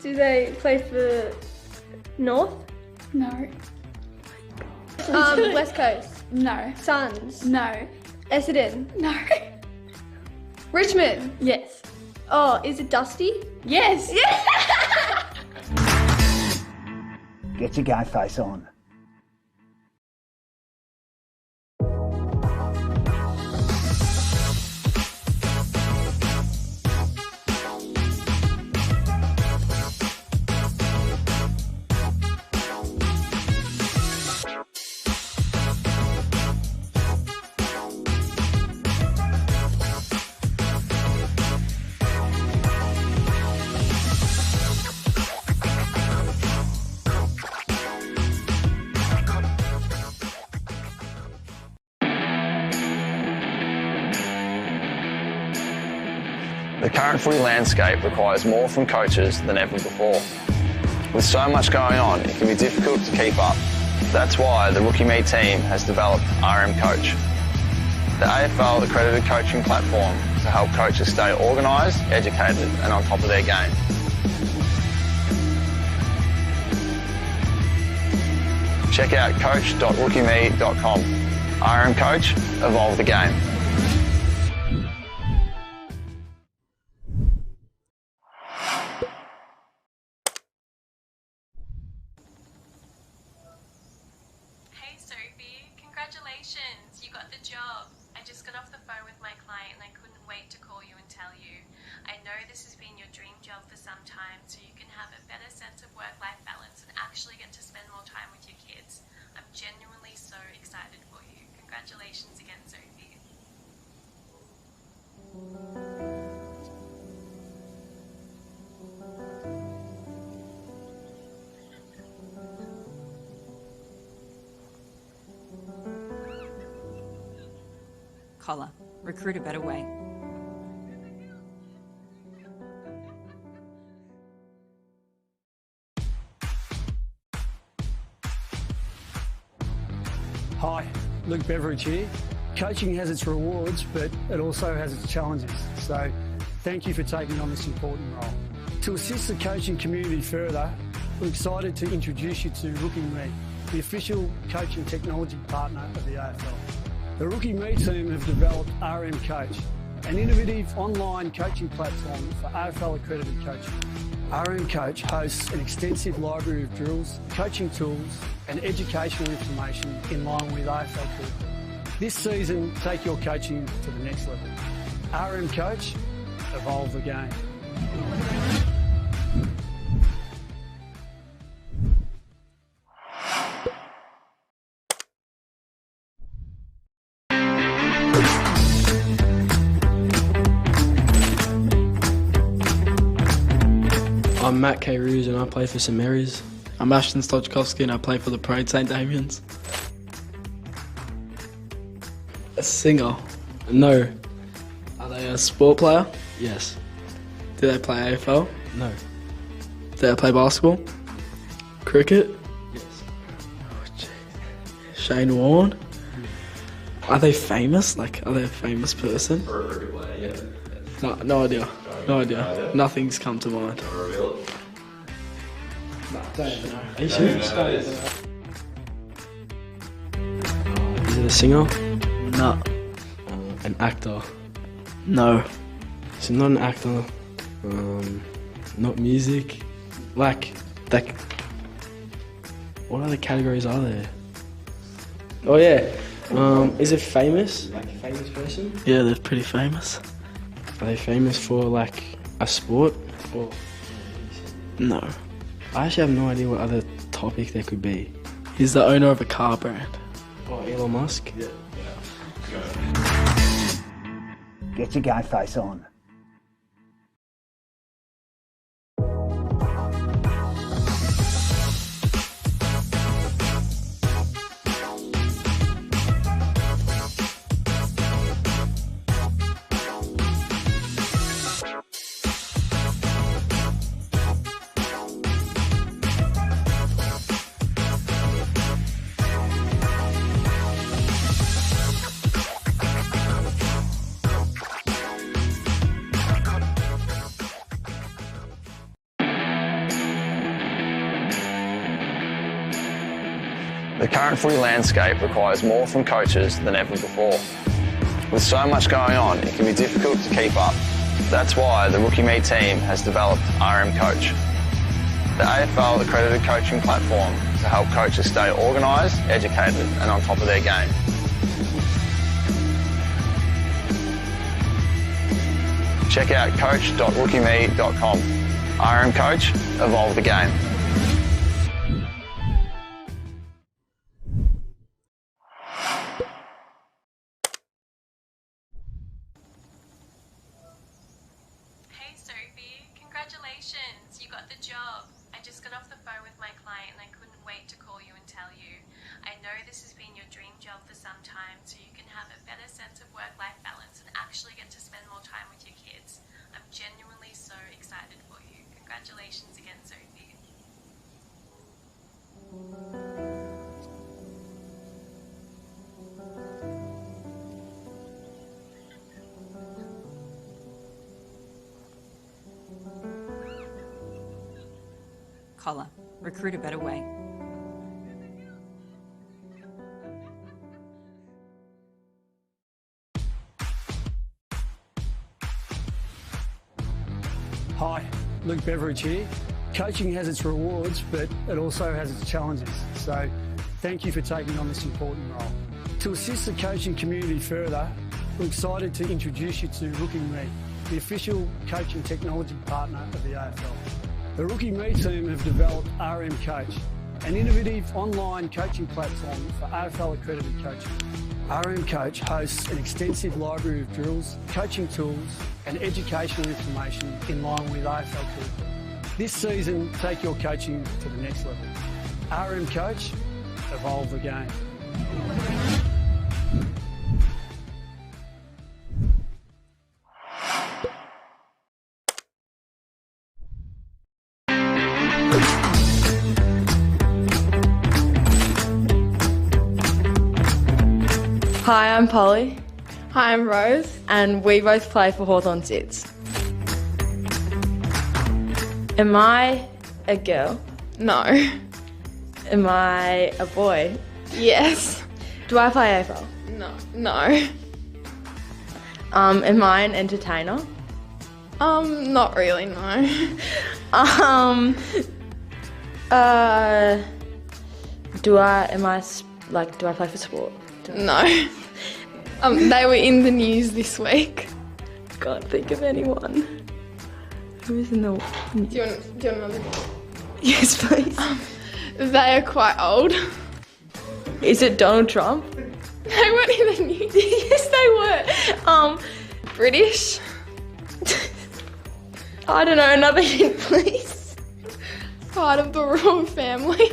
Do they play for North? No. West Coast. No. Suns. No. Essendon. No. Richmond. Yes. Oh, is it Dusty? Yes. Get your game face on. The current footy landscape requires more from coaches than ever before. With so much going on, it can be difficult to keep up. That's why the Rookie Me team has developed RM Coach, the AFL accredited coaching platform to help coaches stay organised, educated and on top of their game. Check out coach.rookieme.com. RM Coach, evolve the game. Hey Sophie, congratulations, you got the job. I just got off the phone with my client and I couldn't wait to call you and tell you. I know this has been your dream job for some time, so you can have a better sense of work-life balance and actually get to spend more time with your kids. I'm genuinely so excited for you. Congratulations again, Sophie. Collar. Recruit a better way. Hi, Luke Beveridge here. Coaching has its rewards, but it also has its challenges. So thank you for taking on this important role. To assist the coaching community further, we're excited to introduce you to Rookie Me, the official coaching technology partner of the AFL. The Rookie Me team have developed RM Coach, an innovative online coaching platform for AFL accredited coaching. RM Coach hosts an extensive library of drills, coaching tools and educational information in line with AFL curriculum. This season, take your coaching to the next level. RM Coach, evolve the game. I'm Matt K. Ruse and I play for St Mary's. I'm Ashton Stojkovski and I play for the Parade St Damians. A singer? No. Are they a sport player? Yes. Do they play AFL? No. Do they play basketball? Cricket? Yes. Shane Warne? Are they famous? Like, are they a famous person? Yeah. No idea. No idea. Nothing's come to mind. No, don't even know. Are you serious? Is it a singer? No. An actor? No. So not an actor. Not music. Like that. What other categories are there? Oh yeah. Is it famous? Like a famous person? Yeah, they're pretty famous. Are they famous for like a sport? Or No. I actually have no idea what other topic there could be. He's the owner of a car brand. Oh, Elon Musk? Yeah. Get your game face on. The current footy landscape requires more from coaches than ever before. With so much going on, it can be difficult to keep up. That's why the Rookie Me team has developed RM Coach, the AFL accredited coaching platform to help coaches stay organised, educated and on top of their game. Check out coach.rookieme.com. RM Coach, evolve the game. Hey Sophie, congratulations, you got the job. I just got off the phone with my client and I couldn't wait to call you and tell you. I know this has been your dream job for some time, so you can have a better sense of work-life balance and actually get to spend more time with your kids. I'm genuinely so excited for you. Congratulations again, Sophie. Collar, recruit a better way. Hi, Luke Beveridge here. Coaching has its rewards, but it also has its challenges. So thank you for taking on this important role. To assist the coaching community further, we're excited to introduce you to Rookie Me, the official coaching technology partner of the AFL. The Rookie Me team have developed RM Coach, an innovative online coaching platform for AFL accredited coaching. RM Coach hosts an extensive library of drills, coaching tools and educational information in line with AFL curriculum. This season, take your coaching to the next level. RM Coach, evolve the game. Hi, I'm Polly. Hi, I'm Rose. And we both play for Hawthorn Sits. Am I a girl? No. Am I a boy? Yes. Do I play AFL? No. No. Am I an entertainer? Not really, no. Do I play for sport? No. They were in the news this week. Can't think of anyone. Who is in the... Do you want another? Yes, please. They are quite old. Is it Donald Trump? They weren't in the news. Yes, they were. British. I don't know, another hint, please. Part of the royal family.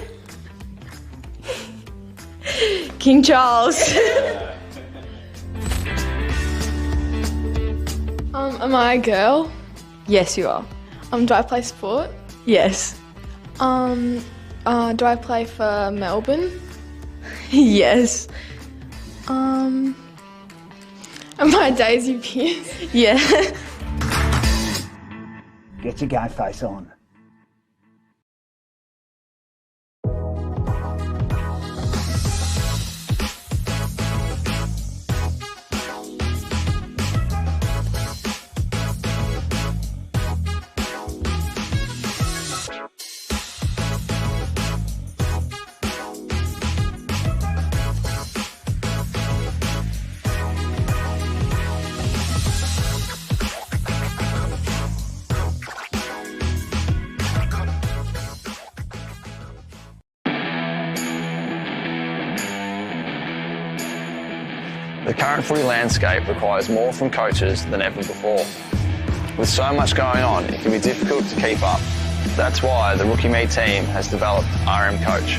King Charles. Am I a girl? Yes, you are. Do I play sport? Yes. Do I play for Melbourne? Yes. Am I Daisy Pearce? Yeah. Get your game face on. The current footy landscape requires more from coaches than ever before. With so much going on, it can be difficult to keep up. That's why the Rookie Me team has developed RM Coach,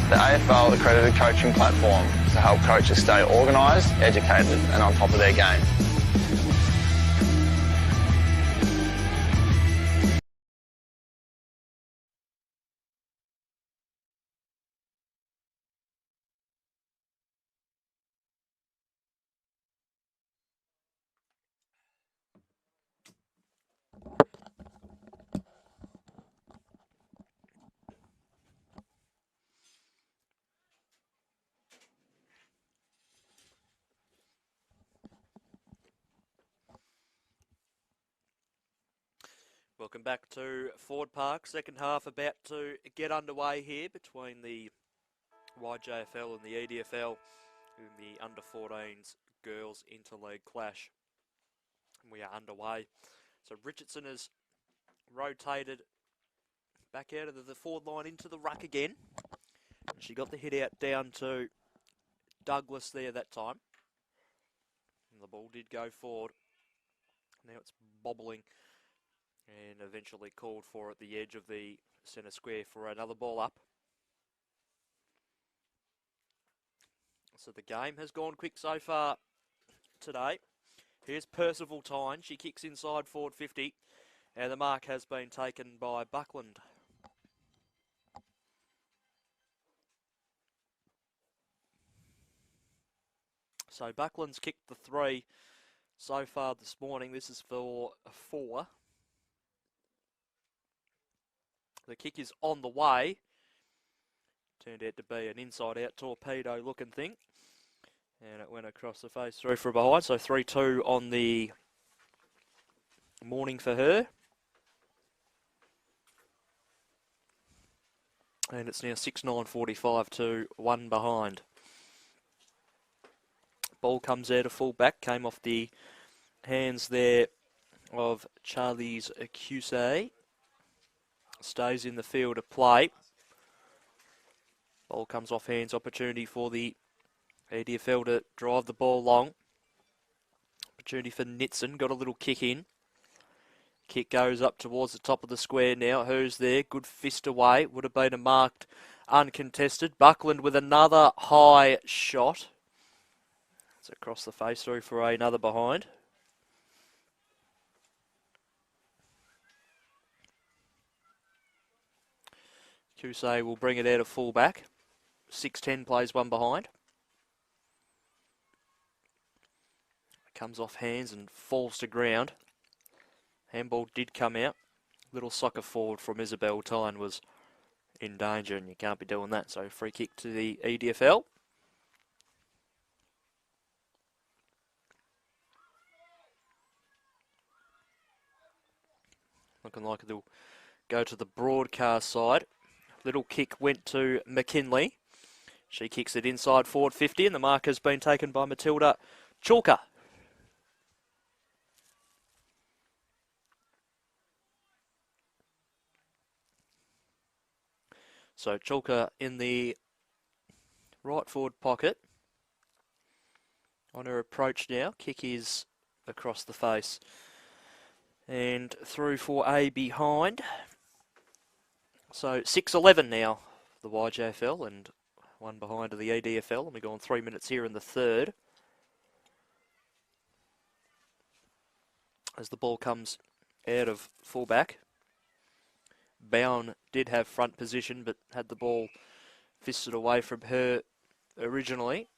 the AFL accredited coaching platform to help coaches stay organised, educated and on top of their game. Welcome back to Ford Park. Second half about to get underway here between the YJFL and the EDFL in the under-14s girls interleague clash. And we are underway. So Richardson has rotated back out of the forward line into the ruck again. She got the hit out down to Douglas there that time. And the ball did go forward. Now it's bobbling and eventually called for at the edge of the centre square for another ball up. So the game has gone quick so far today. Here's Percival Tyne. She kicks inside forward 50 and the mark has been taken by Buckland. So Buckland's kicked the 3 so far this morning. This is for a 4. The kick is on the way. Turned out to be an inside-out torpedo looking thing. And it went across the face through from behind. So 3-2 on the morning for her. And it's now 6-9-45 to 1 behind. Ball comes out of full back. Came off the hands there of Charlie's Cusay. Stays in the field of play. Ball comes off hands. Opportunity for the EDFL to drive the ball long. Opportunity for Nitson. Got a little kick in. Kick goes up towards the top of the square now. Who's there? Good fist away. Would have been a marked uncontested. Buckland with another high shot. It's across the face through for another behind. Cusay will bring it out of full back. 6-10 plays 1 behind. Comes off hands and falls to ground. Handball did come out. Little soccer forward from Isabel Tyne was in danger and you can't be doing that. So free kick to the EDFL. Looking like it'll go to the broadcast side. Little kick went to McKinley. She kicks it inside forward 50 and the mark has been taken by Matilda Chalker. So Chalker in the right forward pocket. On her approach now. Kick is across the face. And through for a behind. So 6-11 now, the YJFL, and 1 behind of the EDFL. And we've gone 3 minutes here in the third. As the ball comes out of fullback. Bowen did have front position, but had the ball fisted away from her originally.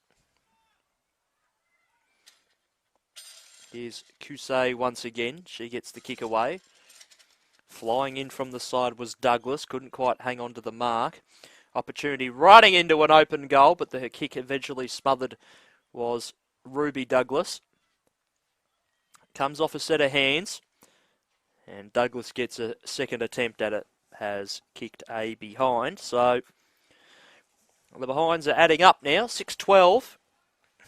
Here's Cusay once again. She gets the kick away. Flying in from the side was Douglas. Couldn't quite hang on to the mark. Opportunity running into an open goal, but the kick eventually smothered was Ruby Douglas. Comes off a set of hands. And Douglas gets a second attempt at it. Has kicked a behind. So the behinds are adding up now. 6-12.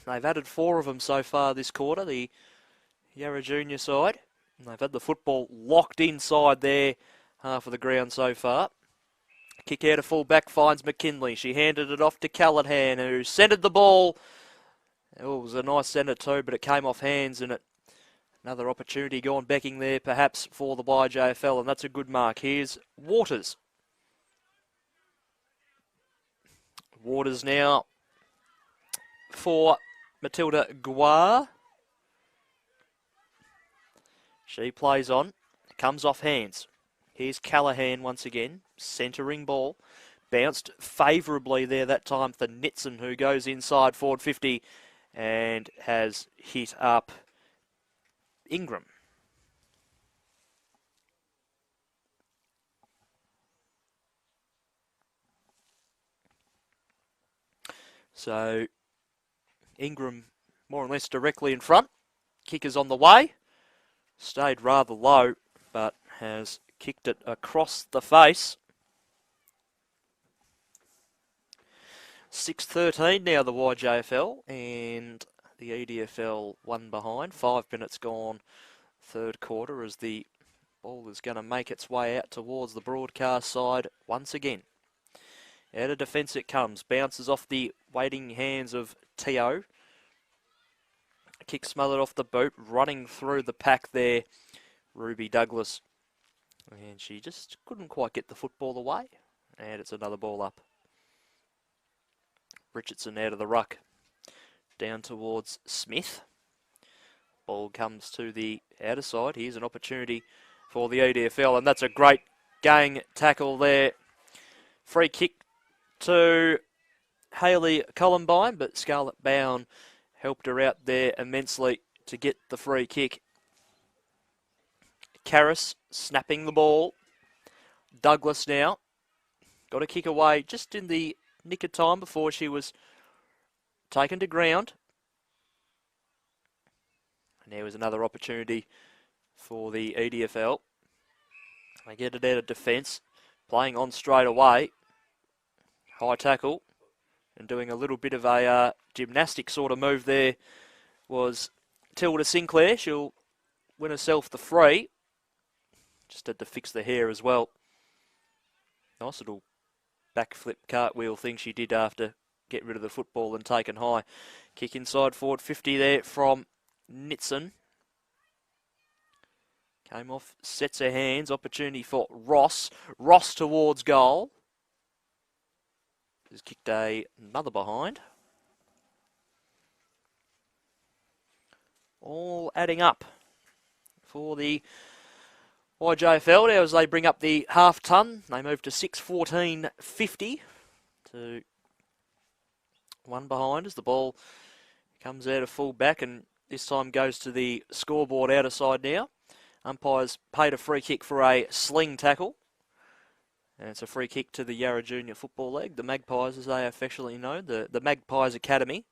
They've added 4 of them so far this quarter. The Yarra Junior side. And they've had the football locked inside their half of the ground so far. Kick out of full back finds McKinley. She handed it off to Callahan, who centred the ball. Oh, it was a nice centre too, but it came off hands, and another opportunity gone becking there perhaps for the YJFL, and that's a good mark. Here's Waters. Waters now for Matilda Guar. She plays on, comes off hands. Here's Callahan once again, centering ball. Bounced favourably there that time for Nitson, who goes inside forward 50 and has hit up Ingram. So Ingram more or less directly in front. Kick is on the way. Stayed rather low, but has kicked it across the face. 6:13 now, the YJFL, and the EDFL one behind. 5 minutes gone, third quarter, as the ball is going to make its way out towards the broadcast side once again. Out of defence it comes, bounces off the waiting hands of Teo. Kick smothered off the boot, running through the pack there, Ruby Douglas. And she just couldn't quite get the football away, and it's another ball up. Richardson out of the ruck, down towards Smith. Ball comes to the outer side. Here's an opportunity for the EDFL, and that's a great gang tackle there. Free kick to Hayley Columbine, but Scarlett Bowen helped her out there immensely to get the free kick. Karras snapping the ball. Douglas now got a kick away just in the nick of time before she was taken to ground. And there was another opportunity for the EDFL. They get it out of defence, playing on straight away. High tackle, and doing a little bit of a gymnastic sort of move there was Tilda Sinclair. She'll win herself the free. Just had to fix the hair as well. Nice little backflip cartwheel thing she did after getting rid of the football and taken high. Kick inside forward 50 there from Nitson. Came off, sets her hands. Opportunity for Ross. Ross towards goal. Has kicked another behind. All adding up for the YJFL now as they bring up the half ton. They move to 6:14.50 to one behind as the ball comes out of full back, and this time goes to the scoreboard outer side now. Umpires paid a free kick for a sling tackle. And it's a free kick to the Yarra Junior Football League, the Magpies as they are affectionately known, the Magpies Academy.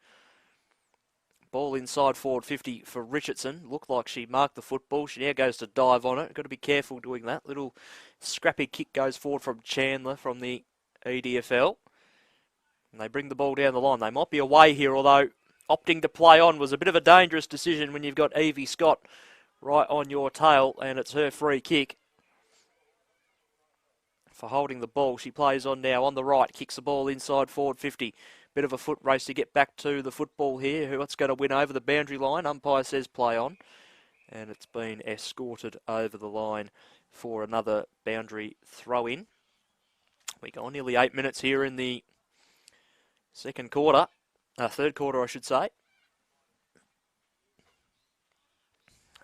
Ball inside forward 50 for Richardson. Looked like she marked the football. She now goes to dive on it. Got to be careful doing that. Little scrappy kick goes forward from Chandler from the EDFL. And they bring the ball down the line. They might be away here, although opting to play on was a bit of a dangerous decision when you've got Evie Scott right on your tail, and it's her free kick. For holding the ball, she plays on now on the right, kicks the ball inside forward 50. Bit of a foot race to get back to the football here. What's going to win over the boundary line? Umpire says play on, and it's been escorted over the line for another boundary throw in. We go on nearly 8 minutes here in the third quarter, I should say.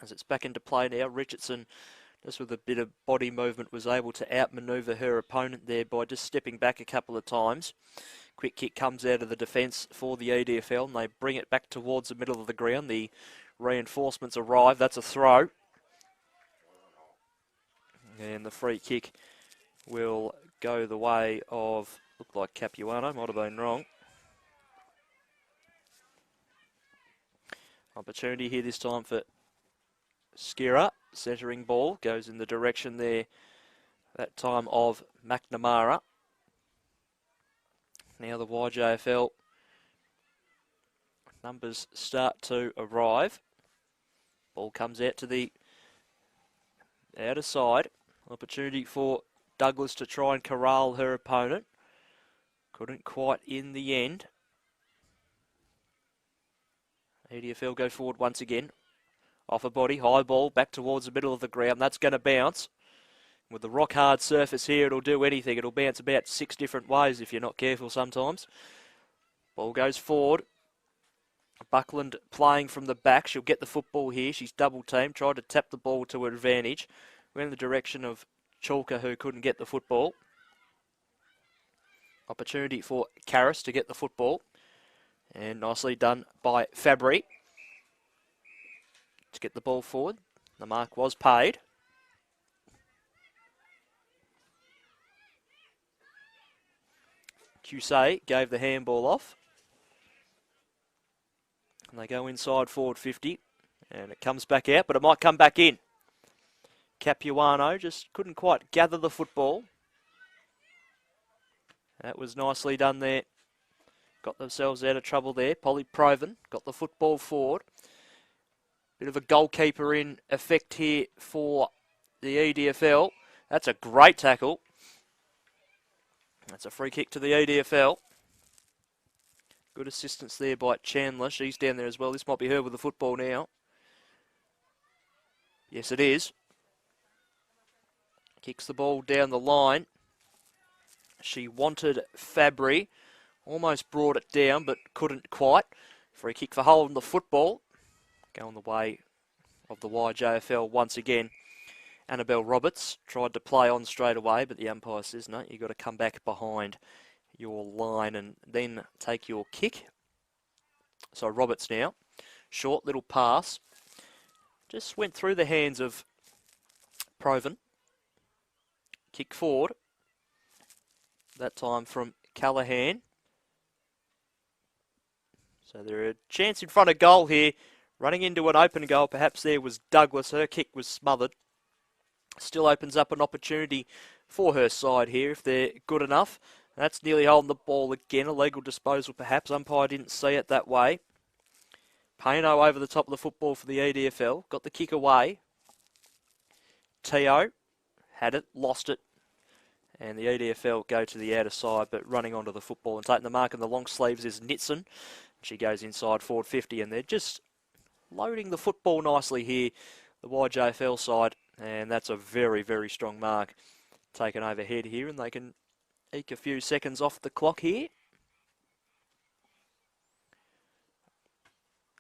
As it's back into play now, Richardson, just with a bit of body movement, was able to outmaneuver her opponent there by just stepping back a couple of times. Quick kick comes out of the defence for the EDFL, and they bring it back towards the middle of the ground. The reinforcements arrive. That's a throw. And the free kick will go the way of, looked like Capuano, might have been wrong. Opportunity here this time for Skira. Centering ball goes in the direction there, that time of McNamara. Now the YJFL numbers start to arrive. Ball comes out to the outer side. Opportunity for Douglas to try and corral her opponent. Couldn't quite in the end. EDFL go forward once again. Off a body, high ball, back towards the middle of the ground. That's going to bounce. With the rock-hard surface here, it'll do anything. It'll bounce about 6 different ways if you're not careful sometimes. Ball goes forward. Buckland playing from the back. She'll get the football here. She's double-teamed, tried to tap the ball to her advantage. Went in the direction of Chalker, who couldn't get the football. Opportunity for Karras to get the football. And nicely done by Fabry to get the ball forward. The mark was paid. Cusay gave the handball off. And they go inside forward 50. And it comes back out, but it might come back in. Capuano just couldn't quite gather the football. That was nicely done there. Got themselves out of trouble there. Polly Proven got the football forward. Bit of a goalkeeper in effect here for the EDFL. That's a great tackle. That's a free kick to the EDFL. Good assistance there by Chandler. She's down there as well. This might be her with the football now. Yes, it is. Kicks the ball down the line. She wanted Fabry. Almost brought it down, but couldn't quite. Free kick for holding the football. Going the way of the YJFL once again. Annabelle Roberts tried to play on straight away, but the umpire says, no, you've got to come back behind your line and then take your kick. So Roberts now. Short little pass. Just went through the hands of Proven. Kick forward. That time from Callahan. So there's a chance in front of goal here. Running into an open goal. Perhaps there was Douglas. Her kick was smothered. Still opens up an opportunity for her side here if they're good enough. That's nearly holding the ball again. A legal disposal perhaps. Umpire didn't see it that way. Payno over the top of the football for the EDFL. Got the kick away. Teo had it, lost it. And the EDFL go to the outer side, but running onto the football and taking the mark in the long sleeves is Nitson. She goes inside forward 50, and they're just loading the football nicely here, the YJFL side. And that's a very, very strong mark taken overhead here, and they can eke a few seconds off the clock here.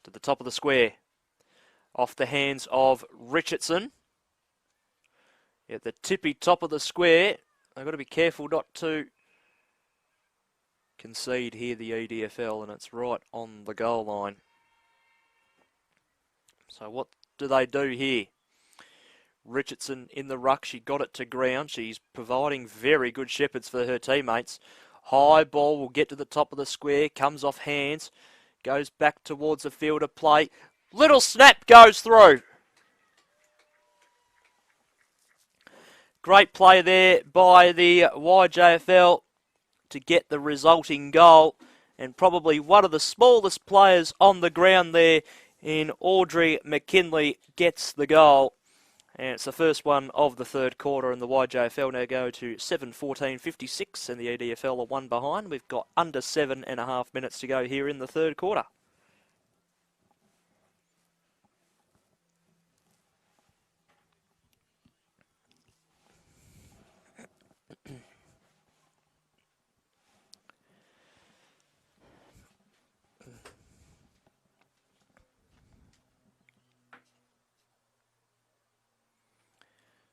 To the top of the square. Off the hands of Richardson. At the tippy top of the square. They've got to be careful not to concede here, the EDFL, and it's right on the goal line. So what do they do here? Richardson in the ruck. She got it to ground. She's providing very good shepherds for her teammates. High ball will get to the top of the square. Comes off hands. Goes back towards the field of play. Little snap goes through. Great play there by the YJFL to get the resulting goal. And probably one of the smallest players on the ground there in Audrey McKinley gets the goal. And it's the first one of the third quarter, and the YJFL now go to 7:14:56, and the EDFL are one behind. We've got under 7.5 minutes to go here in the third quarter.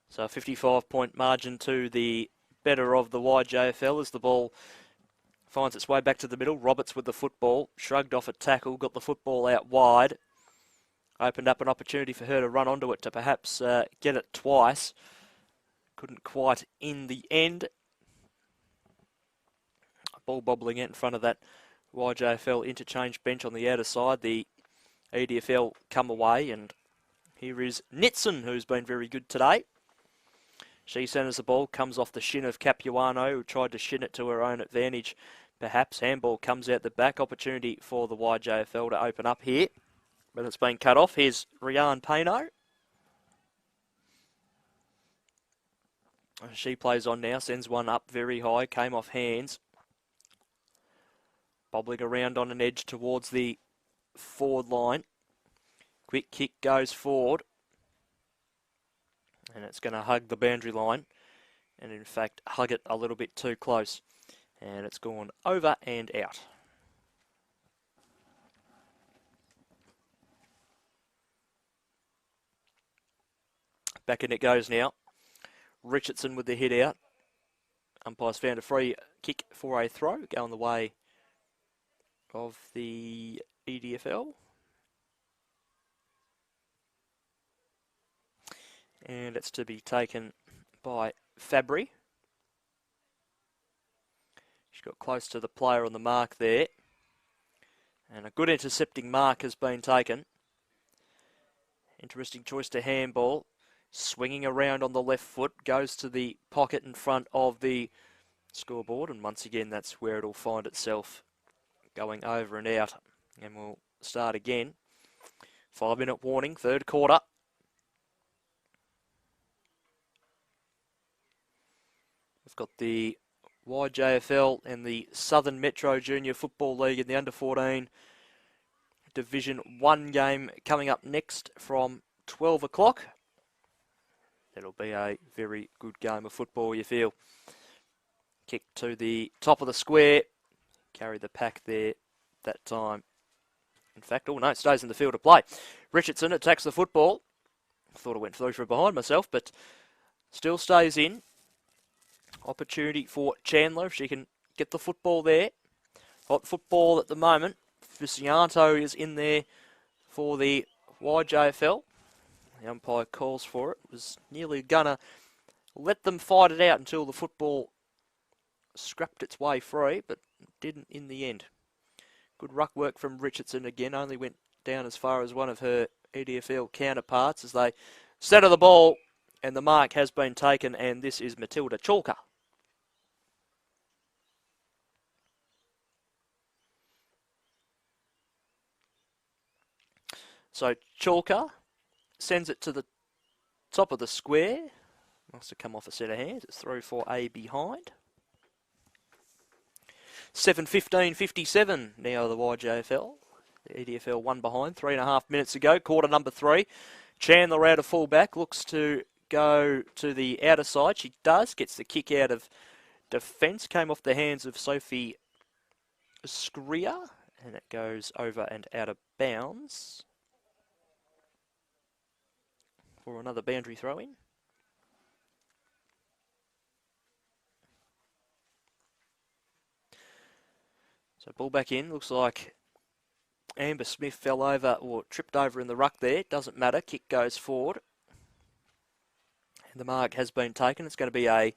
So a 55-point margin to the better of the YJFL as the ball finds its way back to the middle. Roberts with the football, shrugged off a tackle, got the football out wide. Opened up an opportunity for her to run onto it to perhaps get it twice. Couldn't quite in the end. Ball bobbling out in front of that YJFL interchange bench on the outer side. The EDFL come away, and here is Nitson, who's been very good today. She centres the ball, comes off the shin of Capuano, who tried to shin it to her own advantage. Perhaps handball comes out the back. Opportunity for the YJFL to open up here. But it's been cut off. Here's Rianne Payno. She plays on now, sends one up very high, came off hands. Bobbling around on an edge towards the forward line. Quick kick goes forward. And it's going to hug the boundary line. And in fact, hug it a little bit too close. And it's gone over and out. Back in it goes now. Richardson with the hit out. Umpire's found a free kick for a throw. Going the way of the EDFL. And it's to be taken by Fabry. She's got close to the player on the mark there. And a good intercepting mark has been taken. Interesting choice to handball. Swinging around on the left foot, goes to the pocket in front of the scoreboard, and once again that's where it'll find itself going over and out. And we'll start again. 5-minute warning, third quarter. We've got the YJFL and the Southern Metro Junior Football League in the under-14 Division 1 game coming up next from 12 o'clock. It'll be a very good game of football, you feel. Kick to the top of the square. Carry the pack there that time. In fact, oh no, it stays in the field of play. Richardson attacks the football. Thought it went through from behind myself, but still stays in. Opportunity for Chandler if she can get the football there. Hot football at the moment. Vicianto is in there for the YJFL. The umpire calls for it. Was nearly gonna let them fight it out until the football scrapped its way free, but didn't in the end. Good ruck work from Richardson again. Only went down as far as one of her EDFL counterparts as they centre the ball, and the mark has been taken, and this is Matilda Chalker. So Chalker sends it to the top of the square. Must have come off a set of hands. It's through for a behind. 7:15:57 now the YJFL. The EDFL one behind. 3.5 minutes ago. Quarter number 3. Chandler out of fullback. Looks to go to the outer side. She does. Gets the kick out of defence. Came off the hands of Sophie Scria. And it goes over and out of bounds for another boundary throw-in. So ball back in. Looks like Amber Smith fell over or tripped over in the ruck there. Doesn't matter. Kick goes forward. And the mark has been taken. It's going to be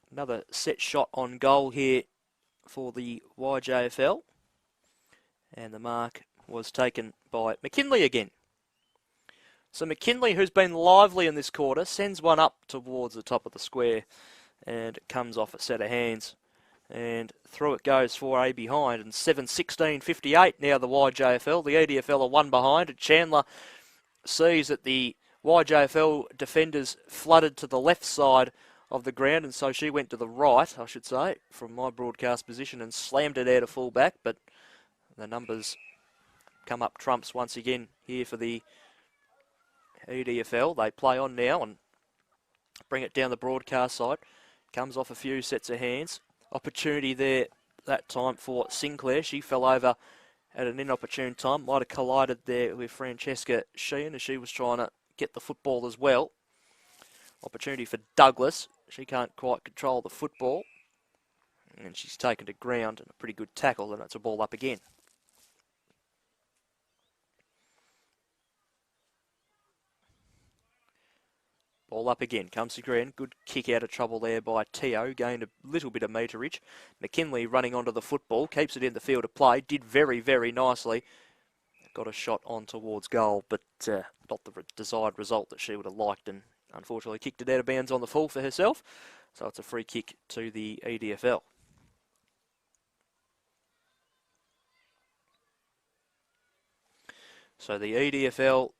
another set shot on goal here for the YJFL. And the mark was taken by McKinley again. So McKinley, who's been lively in this quarter, sends one up towards the top of the square and it comes off a set of hands. And through it goes for a behind. And 7:16:58 now the YJFL. The EDFL are one behind. And Chandler sees that the YJFL defenders flooded to the left side of the ground, and so she went to the right, I should say, from my broadcast position and slammed it out of full back. But the numbers come up trumps once again here for the EDFL. They play on now and bring it down the broadcast side. Comes off a few sets of hands. Opportunity there that time for Sinclair. She fell over at an inopportune time. Might have collided there with Francesca Sheehan as she was trying to get the football as well. Opportunity for Douglas. She can't quite control the football. And she's taken to ground and a pretty good tackle, and it's a ball up again. Ball up again, comes to ground. Good kick out of trouble there by Teo. Gained a little bit of meterage. McKinley running onto the football. Keeps it in the field of play. Did very, very nicely. Got a shot on towards goal, but not the desired result that she would have liked. And unfortunately kicked it out of bounds on the full for herself. So it's a free kick to the EDFL. So the EDFL,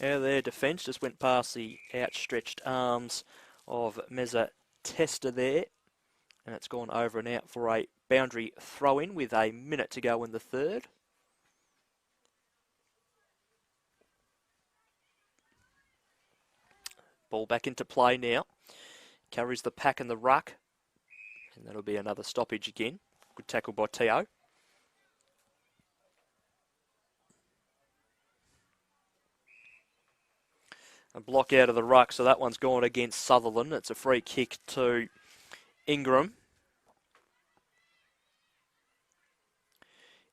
out of their defence, just went past the outstretched arms of Meza Testa there. And it's gone over and out for a boundary throw-in with a minute to go in the third. Ball back into play now. Carries the pack and the ruck. And that'll be another stoppage again. Good tackle by Teo. A block out of the ruck, so that one's gone against Sutherland. It's a free kick to Ingram.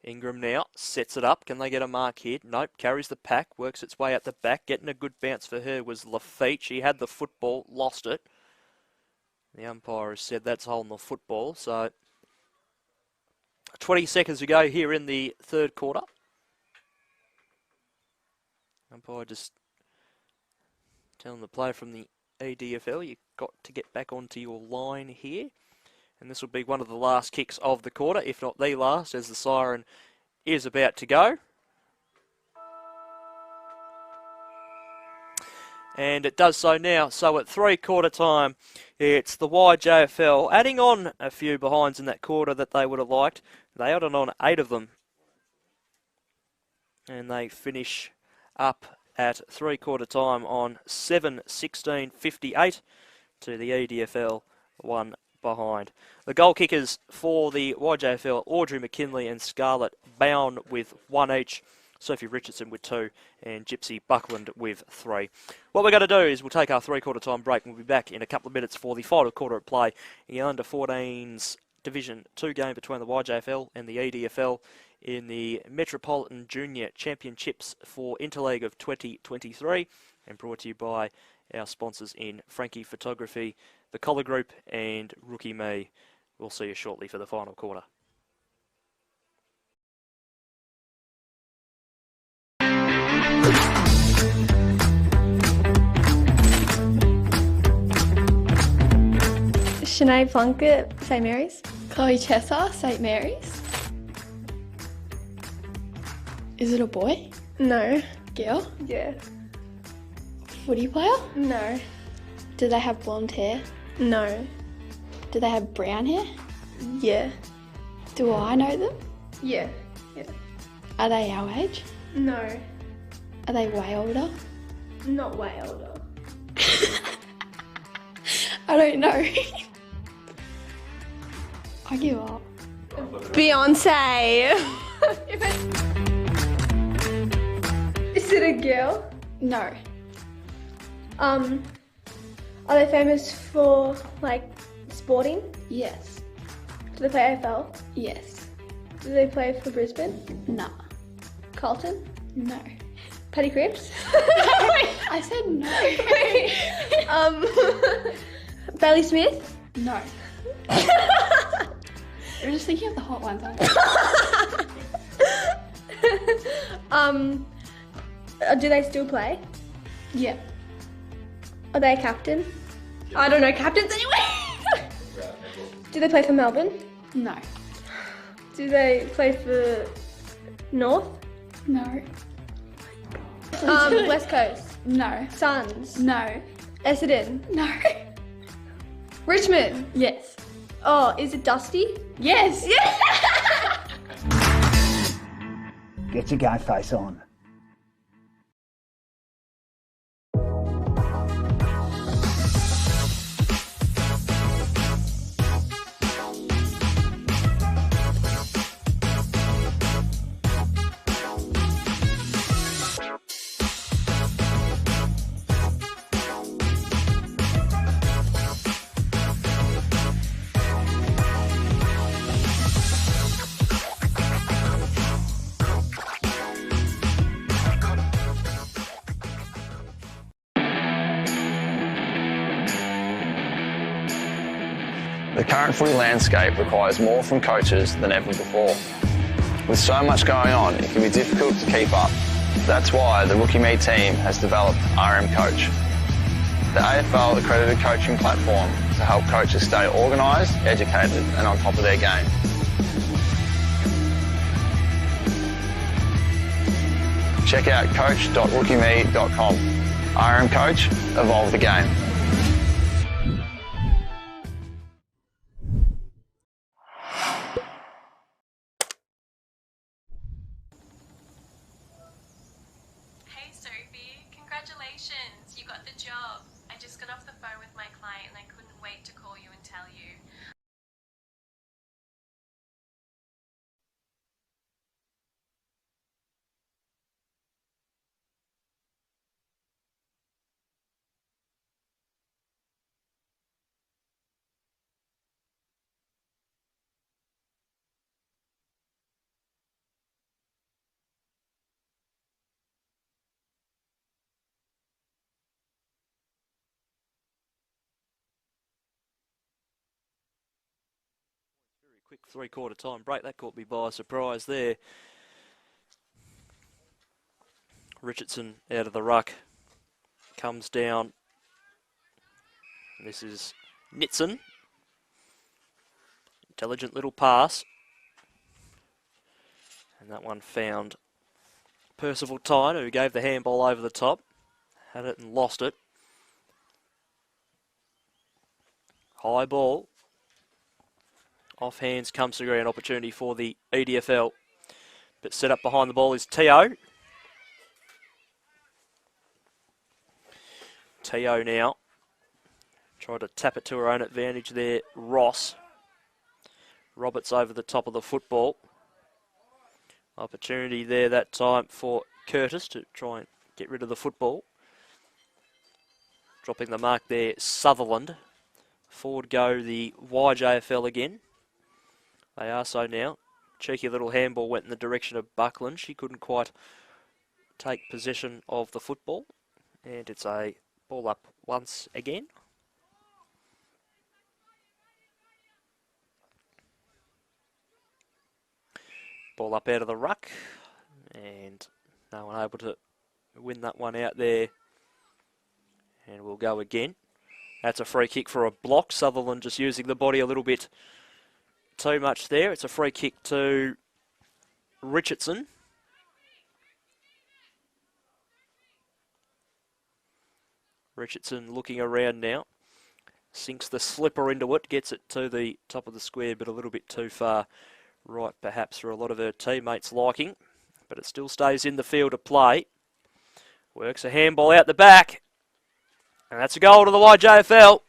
Ingram now sets it up. Can they get a mark here? Nope. Carries the pack. Works its way out the back. Getting a good bounce for her was Lafitte. She had the football. Lost it. The umpire has said that's holding the football. So 20 seconds to go here in the third quarter. Umpire just Telling the player from the EDFL, you've got to get back onto your line here. And this will be one of the last kicks of the quarter, if not the last, as the siren is about to go. And it does so now. So at 3/4 time, it's the YJFL adding on a few behinds in that quarter that they would have liked. They added on 8 of them. And they finish up at 3/4 time on 7-16-58 to the EDFL 1 behind. The goal kickers for the YJFL, Audrey McKinley and Scarlett Bound with 1 each. Sophie Richardson with 2 and Gypsy Buckland with 3. What we're going to do is we'll take our 3/4 time break and we'll be back in a couple of minutes for the final quarter of play in the under-14s Division 2 game between the YJFL and the EDFL in the Metropolitan Junior Championships for Interleague of 2023, and brought to you by our sponsors in Frankie Photography, the Collar Group and Rookie Me. We'll see you shortly for the final quarter. Sinead Plunkett, St Mary's. Chloe Chesser, St Mary's. Is it a boy? No. Girl? Yeah. Footy player? No. Do they have blonde hair? No. Do they have brown hair? Yeah. Do I know them? Yeah. Yeah. Are they our age? No. Are they way older? Not way older. I don't know. I give up. Beyonce. Is it a girl? No. Are they famous for, like, sporting? Yes. Do they play AFL? Yes. Do they play for Brisbane? No. Carlton? No. Paddy Cripps? I said no. Bailey Smith? No. We're just thinking of the hot ones, aren't we? Do they still play? Yeah. Are they a captain? I don't know captains anyway. Do they play for Melbourne? No. Do they play for North? No. West Coast? No. Suns? No. Essendon? No. Richmond? Yes. Oh, is it Dusty? Yes. Yeah. Get your game face on. The current footy landscape requires more from coaches than ever before. With so much going on, it can be difficult to keep up. That's why the Rookie Me team has developed RM Coach, the AFL accredited coaching platform to help coaches stay organised, educated and on top of their game. Check out coach.rookieme.com. RM Coach, evolve the game. Hey Sophie, congratulations, you got the job. I just got off the phone with my client and I couldn't wait to call you and tell you. Quick 3/4 time break. That caught me by surprise there. Richardson out of the ruck. comes down. This is Nitson. Intelligent little pass. And that one found Percival Tyne, who gave the handball over the top. Had it and lost it. High ball. Off hands comes to an opportunity for the EDFL. But set up behind the ball is Teo. Teo now. Tried to tap it to her own advantage there. Ross. Roberts over the top of the football. Opportunity there that time for Curtis to try and get rid of the football. Dropping the mark there, Sutherland. Forward go the YJFL again. They are so now. Cheeky little handball went in the direction of Buckland. She couldn't quite take possession of the football. And it's a ball up once again. Ball up out of the ruck. And no one able to win that one out there. And we'll go again. That's a free kick for a block. Sutherland just using the body a little bit too much there. It's a free kick to Richardson. Richardson looking around now. Sinks the slipper into it. Gets it to the top of the square, but a little bit too far right perhaps for a lot of her teammates' liking. But it still stays in the field of play. Works a handball out the back. And that's a goal to the YJFL.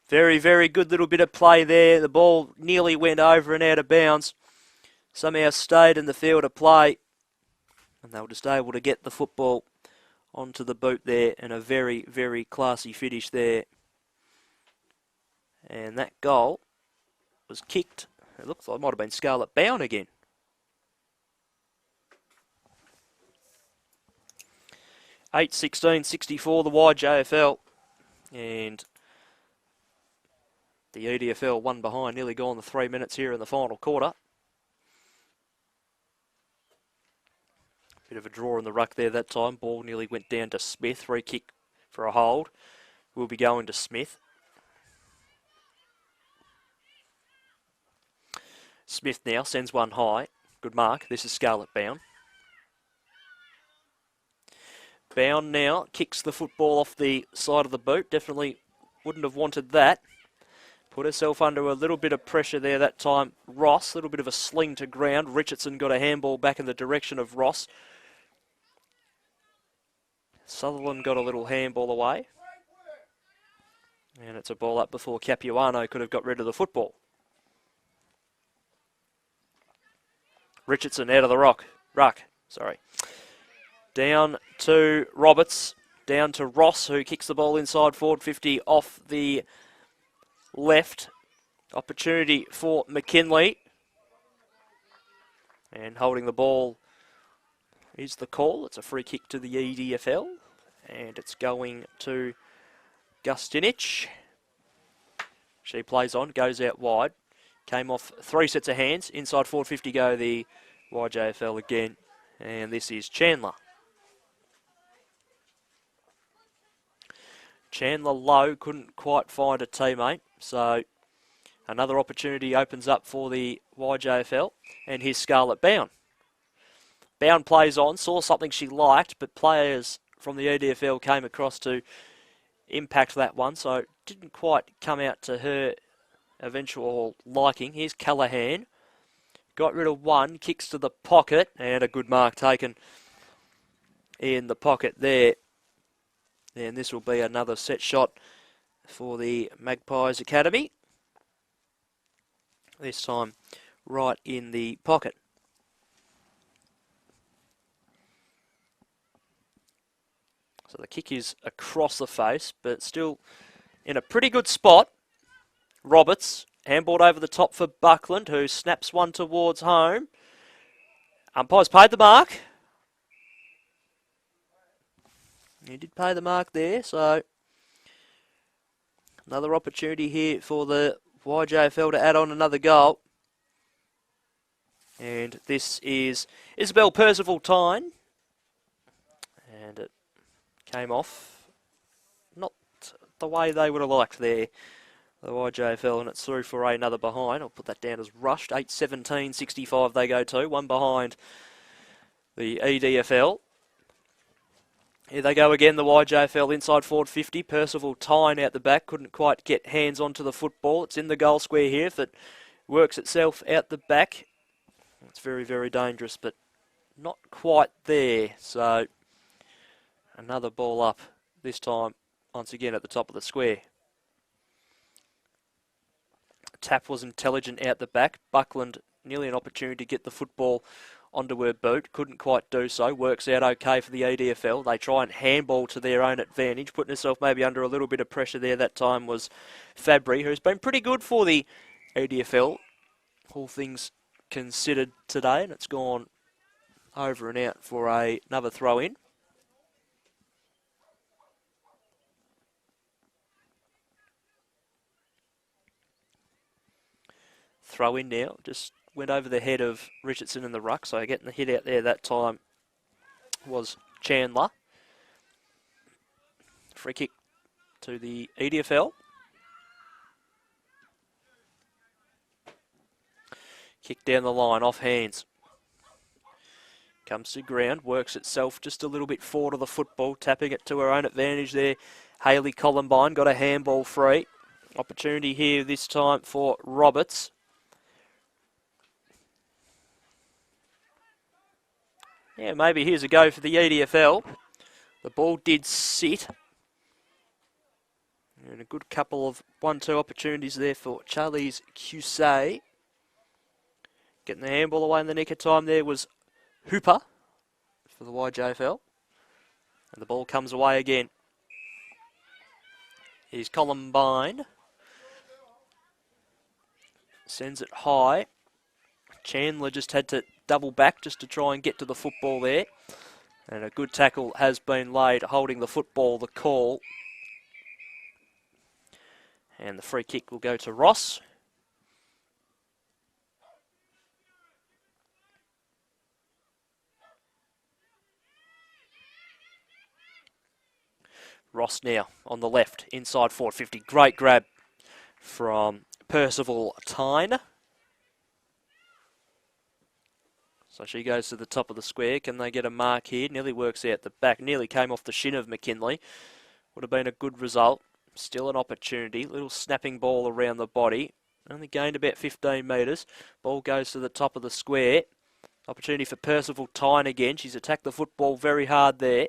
Very, very good little bit of play there. The ball nearly went over and out of bounds. Somehow stayed in the field of play. And they were just able to get the football onto the boot there. And a very, very classy finish there. And that goal was kicked. It looks like it might have been Scarlett Bowen again. (8:16.64) the YJFL, and the EDFL one behind, nearly gone the 3 minutes here in the final quarter. Bit of a draw in the ruck there that time. Ball nearly went down to Smith. Free kick for a hold. Will be going to Smith. Smith now sends one high. Good mark. This is Scarlett Bowen. Bowen now kicks the football off the side of the boot. Definitely wouldn't have wanted that. Put herself under a little bit of pressure there that time. Ross, a little bit of a sling to ground. Richardson got a handball back in the direction of Ross. Sutherland got a little handball away. And it's a ball up before Capuano could have got rid of the football. Richardson out of the ruck. Down to Roberts, down to Ross, who kicks the ball inside forward 50 off the left. Opportunity for McKinley. And holding the ball is the call. It's a free kick to the EDFL. And it's going to Gustinich. She plays on, goes out wide. Came off 3 sets of hands. Inside forward 50 go the YJFL again. And this is Chandler. Chandler low, couldn't quite find a teammate, so another opportunity opens up for the YJFL, and here's Scarlett Bowen. Bowen plays on, saw something she liked, but players from the EDFL came across to impact that one, so it didn't quite come out to her eventual liking. Here's Callahan, got rid of one, kicks to the pocket, and a good mark taken in the pocket there. And this will be another set shot for the Magpies Academy. This time right in the pocket. So the kick is across the face, but still in a pretty good spot. Roberts, handballed over the top for Buckland, who snaps one towards home. Umpire's paid the mark. He did pay the mark there, so another opportunity here for the YJFL to add on another goal. And this is Isabel Percival Tyne. came off. Not the way they would have liked there, the YJFL, and it's through for another behind. I'll put that down as rushed. 8:17.65 they go to. One behind the EDFL. Here they go again, the YJFL inside forward 50. Percival Tyne out the back. Couldn't quite get hands onto the football. It's in the goal square here. If it works itself out the back, it's very, very dangerous, but not quite there. So another ball up, this time once again at the top of the square. Tap was intelligent out the back. Buckland nearly an opportunity to get the football onto her boot. Couldn't quite do so. Works out okay for the EDFL. They try and handball to their own advantage. Putting herself maybe under a little bit of pressure there that time was Fabry, who's been pretty good for the EDFL, all things considered today. And it's gone over and out for another throw in. Throw in now. Just went over the head of Richardson in the ruck, so getting the hit out there that time was Chandler. Free kick to the EDFL. Kick down the line, off hands. Comes to ground, works itself just a little bit forward of the football, tapping it to her own advantage there. Hayley Columbine got a handball free. Opportunity here this time for Roberts. Yeah, maybe here's a go for the EDFL. The ball did sit. And a good couple of 1-2 opportunities there for Charlie's Cusay. Getting the handball away in the nick of time there was Hooper for the YJFL. And the ball comes away again. Here's Columbine. Sends it high. Chandler just had to double back just to try and get to the football there. And a good tackle has been laid, holding the football, the call. And the free kick will go to Ross. Ross now on the left, inside forward 50. Great grab from Percival Tyne. So she goes to the top of the square. Can they get a mark here? Nearly works out the back. Nearly came off the shin of McKinley. Would have been a good result. Still an opportunity. Little snapping ball around the body. Only gained about 15 metres. Ball goes to the top of the square. Opportunity for Percival Tyne again. She's attacked the football very hard there.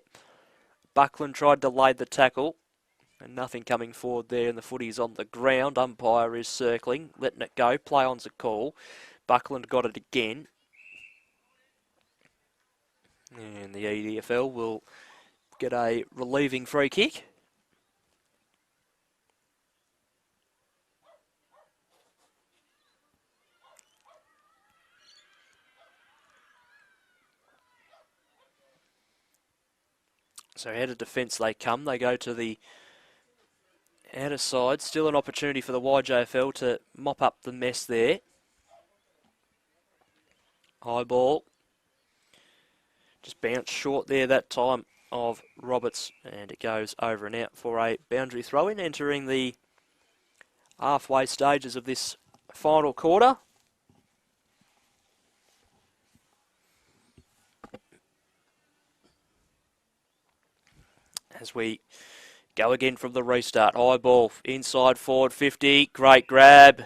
Buckland tried to lay the tackle. And nothing coming forward there. And the footy's on the ground. Umpire is circling. Letting it go. Play on's a call. Buckland got it again. And the EDFL will get a relieving free kick. So out of defence they come. They go to the outer side. Still an opportunity for the YJFL to mop up the mess there. High ball. Just bounced short there that time of Roberts, and it goes over and out for a boundary throw-in, entering the halfway stages of this final quarter. As we go again from the restart. High ball, inside forward 50, great grab.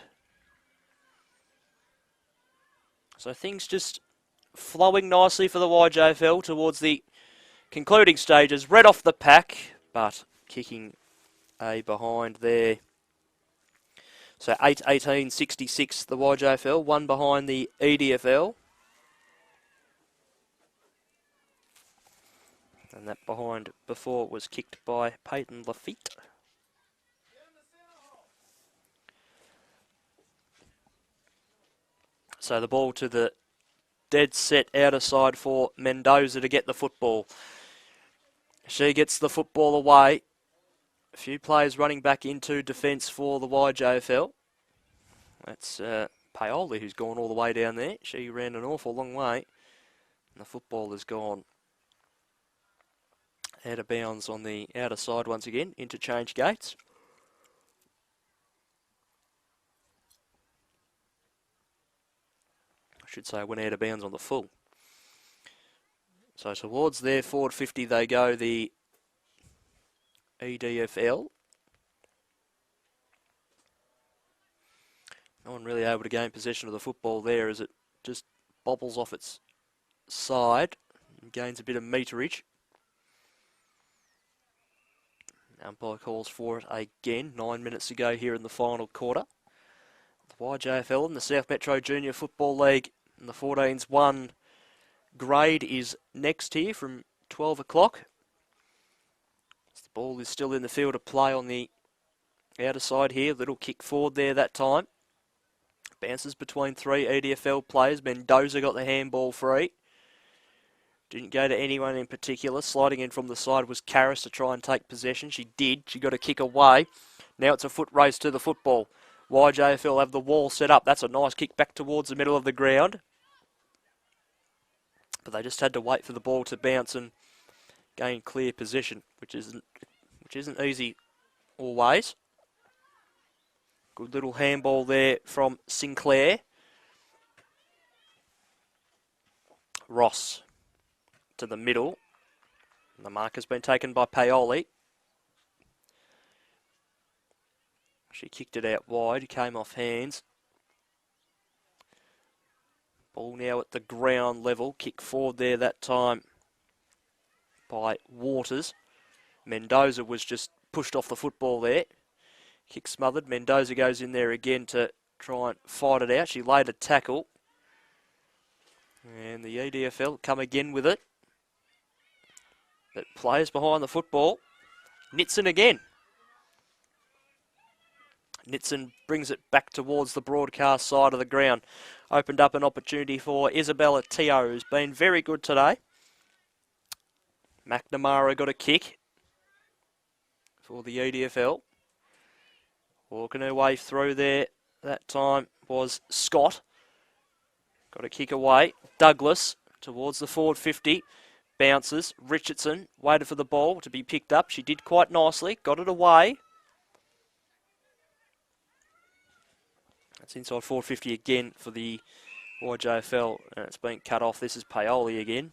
So things just flowing nicely for the YJFL towards the concluding stages. Red off the pack, but kicking a behind there. So 8:18.66 the YJFL, one behind the EDFL. And that behind before was kicked by Peyton Lafitte. So the ball to the dead set outer side for Mendoza to get the football. She gets the football away. A few players running back into defence for the YJFL. That's Paoli who's gone all the way down there. She ran an awful long way. And the football has gone Out of bounds on the outer side once again, interchange gates. I should say went out of bounds on the full. So towards their forward 50 they go, the EDFL. No one really able to gain possession of the football there as it just bobbles off its side and gains a bit of meterage. Umpire calls for it again. 9 minutes to go here in the final quarter. The YJFL and the South Metro Junior Football League and the 14s 1 grade is next here from 12 o'clock. The ball is still in the field of play on the outer side here. Little kick forward there that time. Bounces between 3 EDFL players. Mendoza got the handball free. Didn't go to anyone in particular. Sliding in from the side was Karras to try and take possession. She did. She got a kick away. Now it's a foot race to the football. YJFL have the wall set up. That's a nice kick back towards the middle of the ground. But they just had to wait for the ball to bounce and gain clear possession, which isn't easy always. Good little handball there from Sinclair. Ross to the middle. The mark has been taken by Paoli. She kicked it out wide, came off hands. Ball now at the ground level. Kick forward there that time by Waters. Mendoza was just pushed off the football there. Kick smothered. Mendoza goes in there again to try and fight it out. She laid a tackle. And the EDFL come again with it. But players behind the football. Nitson again. Nitson brings it back towards the broadcast side of the ground. Opened up an opportunity for Isabella Teo, who's been very good today. McNamara got a kick for the EDFL. Walking her way through there that time was Scott. Got a kick away. Douglas towards the forward 50. Bounces. Richardson waited for the ball to be picked up. She did quite nicely. Got it away. That's inside 450 again for the YJFL, and it's been cut off. This is Paoli again.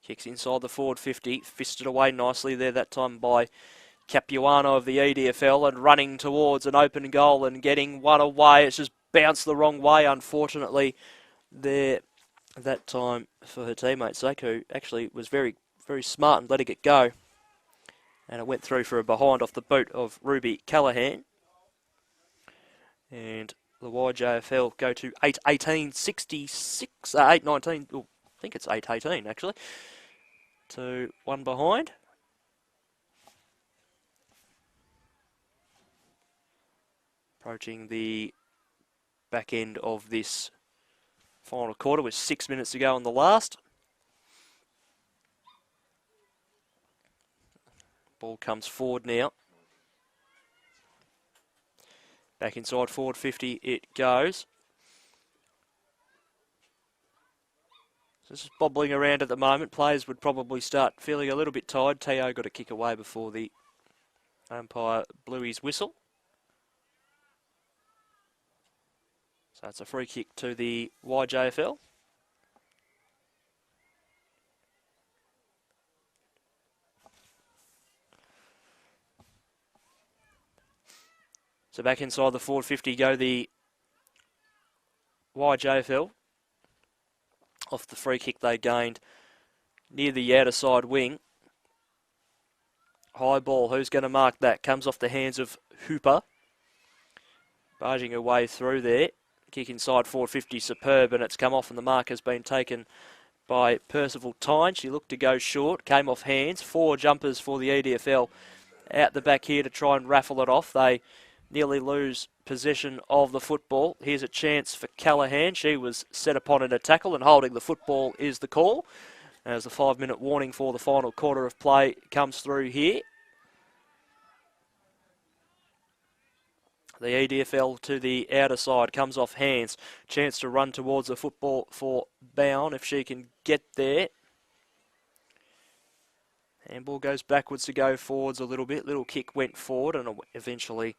Kicks inside the forward 50, fisted away nicely there that time by Capuano of the EDFL, and running towards an open goal and getting one away. It's just bounced the wrong way, unfortunately, there that time for her teammate, Sake, who actually was very, very smart in letting it go. And it went through for a behind off the boot of Ruby Callahan. And the YJFL go to 8-18-66, 8-19, oh, I think it's 8-18 actually, to one behind. Approaching the back end of this final quarter with 6 minutes to go on the last. Ball comes forward now. Back inside forward 50 it goes. So this is bobbling around at the moment. Players would probably start feeling a little bit tired. Teo got a kick away before the umpire blew his whistle. So it's a free kick to the YJFL. So back inside the forward 50 go the YJFL. Off the free kick they gained near the outer side wing. High ball, who's going to mark that? Comes off the hands of Hooper. Barging her way through there. Kick inside forward 50, superb, and it's come off and the mark has been taken by Percival Tyne. She looked to go short, came off hands. 4 jumpers for the EDFL out the back here to try and raffle it off. They nearly lose possession of the football. Here's a chance for Callahan. She was set upon in a tackle, and holding the football is the call. As the 5-minute warning for the final quarter of play comes through here. The EDFL to the outer side, comes off hands. Chance to run towards the football for Bowen if she can get there. Handball goes backwards to go forwards a little bit. Little kick went forward and eventually,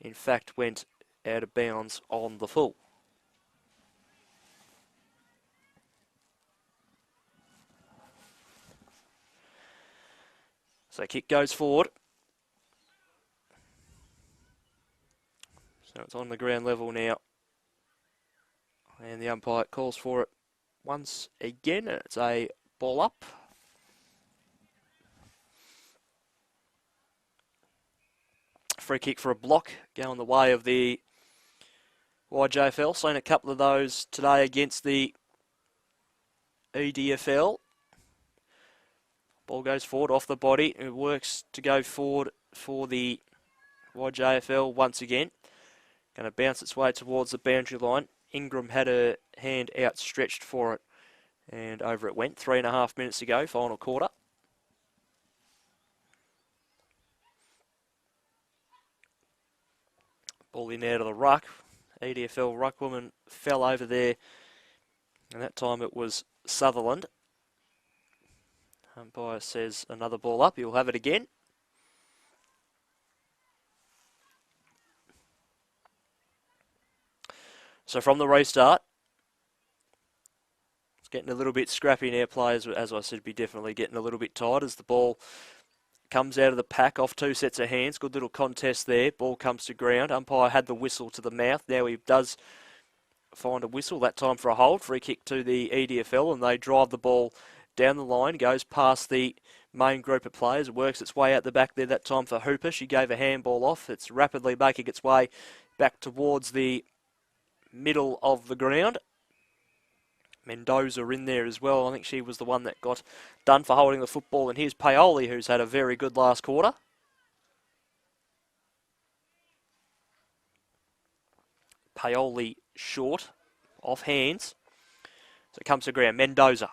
in fact, went out of bounds on the full. So kick goes forward. So it's on the ground level now. And the umpire calls for it once again. And it's a ball up. Free kick for a block going the way of the YJFL. Seen a couple of those today against the EDFL. Ball goes forward off the body. It works to go forward for the YJFL once again. Going to bounce its way towards the boundary line. Ingram had her hand outstretched for it. And over it went. 3.5 minutes to go, final quarter. Ball in out of the ruck. EDFL ruckwoman fell over there. And that time it was Sutherland. Umpire says another ball up. He'll have it again. So from the restart, it's getting a little bit scrappy now. Players, as I said, be definitely getting a little bit tired as the ball comes out of the pack off 2 sets of hands. Good little contest there. Ball comes to ground. Umpire had the whistle to the mouth. Now he does find a whistle, that time for a hold. Free kick to the EDFL, and they drive the ball down the line. Goes past the main group of players. It works its way out the back there, that time for Hooper. She gave a handball off. It's rapidly making its way back towards the middle of the ground. Mendoza in there as well. I think she was the one that got done for holding the football. And here's Paoli, who's had a very good last quarter. Paoli short, off hands. So it comes to ground. Mendoza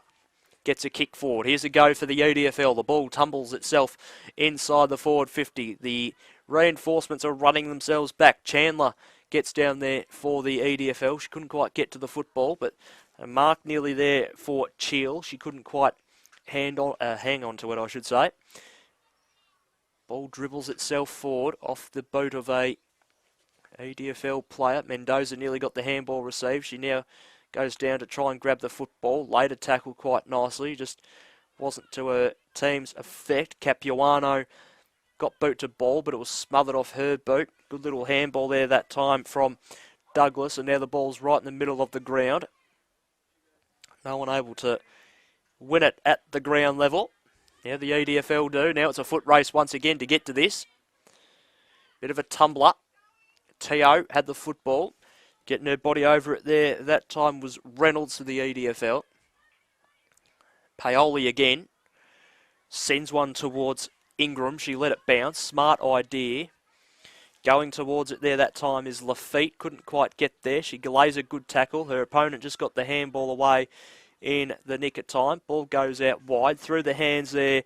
gets a kick forward. Here's a go for the EDFL. The ball tumbles itself inside the forward 50. The reinforcements are running themselves back. Chandler gets down there for the EDFL. She couldn't quite get to the football, but a mark nearly there for Cheel. She couldn't quite hang on to it, I should say. Ball dribbles itself forward off the boot of a EDFL player. Mendoza nearly got the handball received. She now goes down to try and grab the football. Later tackle quite nicely. Just wasn't to her team's effect. Capuano got boot to ball, but it was smothered off her boot. Good little handball there that time from Douglas. And now the ball's right in the middle of the ground. No one able to win it at the ground level. Now the EDFL do. Now it's a foot race once again to get to this. Bit of a tumbler. Teo had the football. Getting her body over it there. That time was Reynolds to the EDFL. Paoli again. Sends one towards Ingram. She let it bounce. Smart idea. Going towards it there that time is Lafitte. Couldn't quite get there. She lays a good tackle. Her opponent just got the handball away in the nick of time. Ball goes out wide through the hands there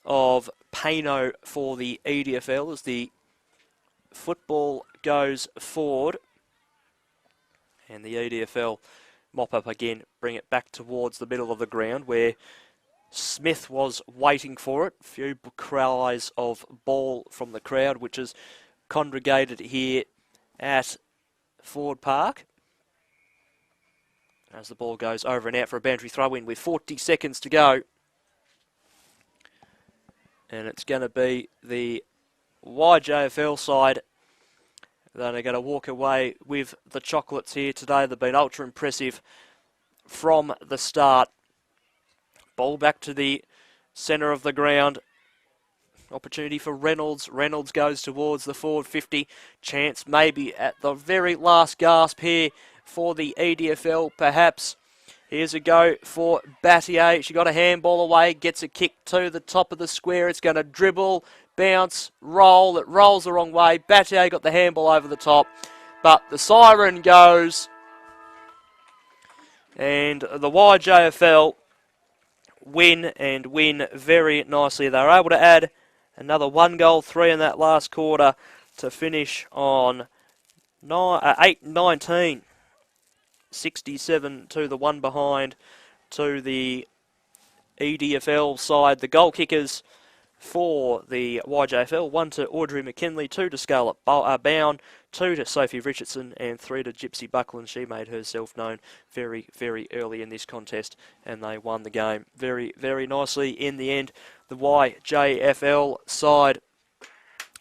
of Payno for the EDFL as the football goes forward. And the EDFL mop up again, bring it back towards the middle of the ground where Smith was waiting for it. A few cries of ball from the crowd, which is congregated here at Ford Park. As the ball goes over and out for a boundary throw-in with 40 seconds to go. And it's going to be the YJFL side that are going to walk away with the chocolates here today. They've been ultra impressive from the start. Ball back to the centre of the ground. Opportunity for Reynolds. Reynolds goes towards the forward 50. Chance maybe at the very last gasp here for the EDFL, perhaps. Here's a go for Battier. She got a handball away, gets a kick to the top of the square. It's going to dribble, bounce, roll. It rolls the wrong way. Battier got the handball over the top, but the siren goes, and the YJFL win, and win very nicely. They were able to add another 1 goal, 3 in that last quarter to finish on 8-19. 67 to the one behind to the EDFL side. The goal kickers for the YJFL, 1 to Audrey McKinley, 2 to Scarlett Bowen, 2 to Sophie Richardson, and 3 to Gypsy Buckland. She made herself known very, very early in this contest, and they won the game very, very nicely in the end. The YJFL side.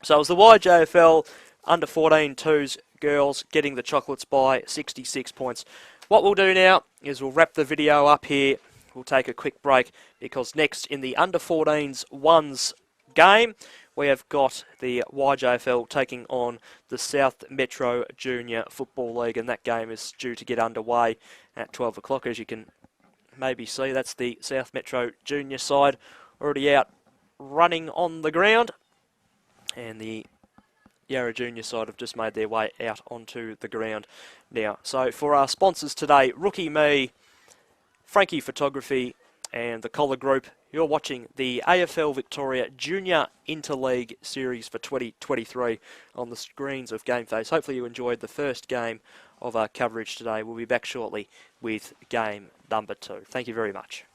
So it was the YJFL under 14 twos girls getting the chocolates by 66 points. What we'll do now is we'll wrap the video up here. We'll take a quick break because next in the under 14s ones game, we have got the YJFL taking on the South Metro Junior Football League, and that game is due to get underway at 12 o'clock. As you can maybe see, that's the South Metro Junior side already out running on the ground, and the Yarra Junior side have just made their way out onto the ground now. So for our sponsors today, Rookie Me, Frankie Photography and the Collar Group, you're watching the AFL Victoria Junior Interleague Series for 2023 on the screens of Gameface. Hopefully you enjoyed the first game of our coverage today. We'll be back shortly with game number 2. Thank you very much.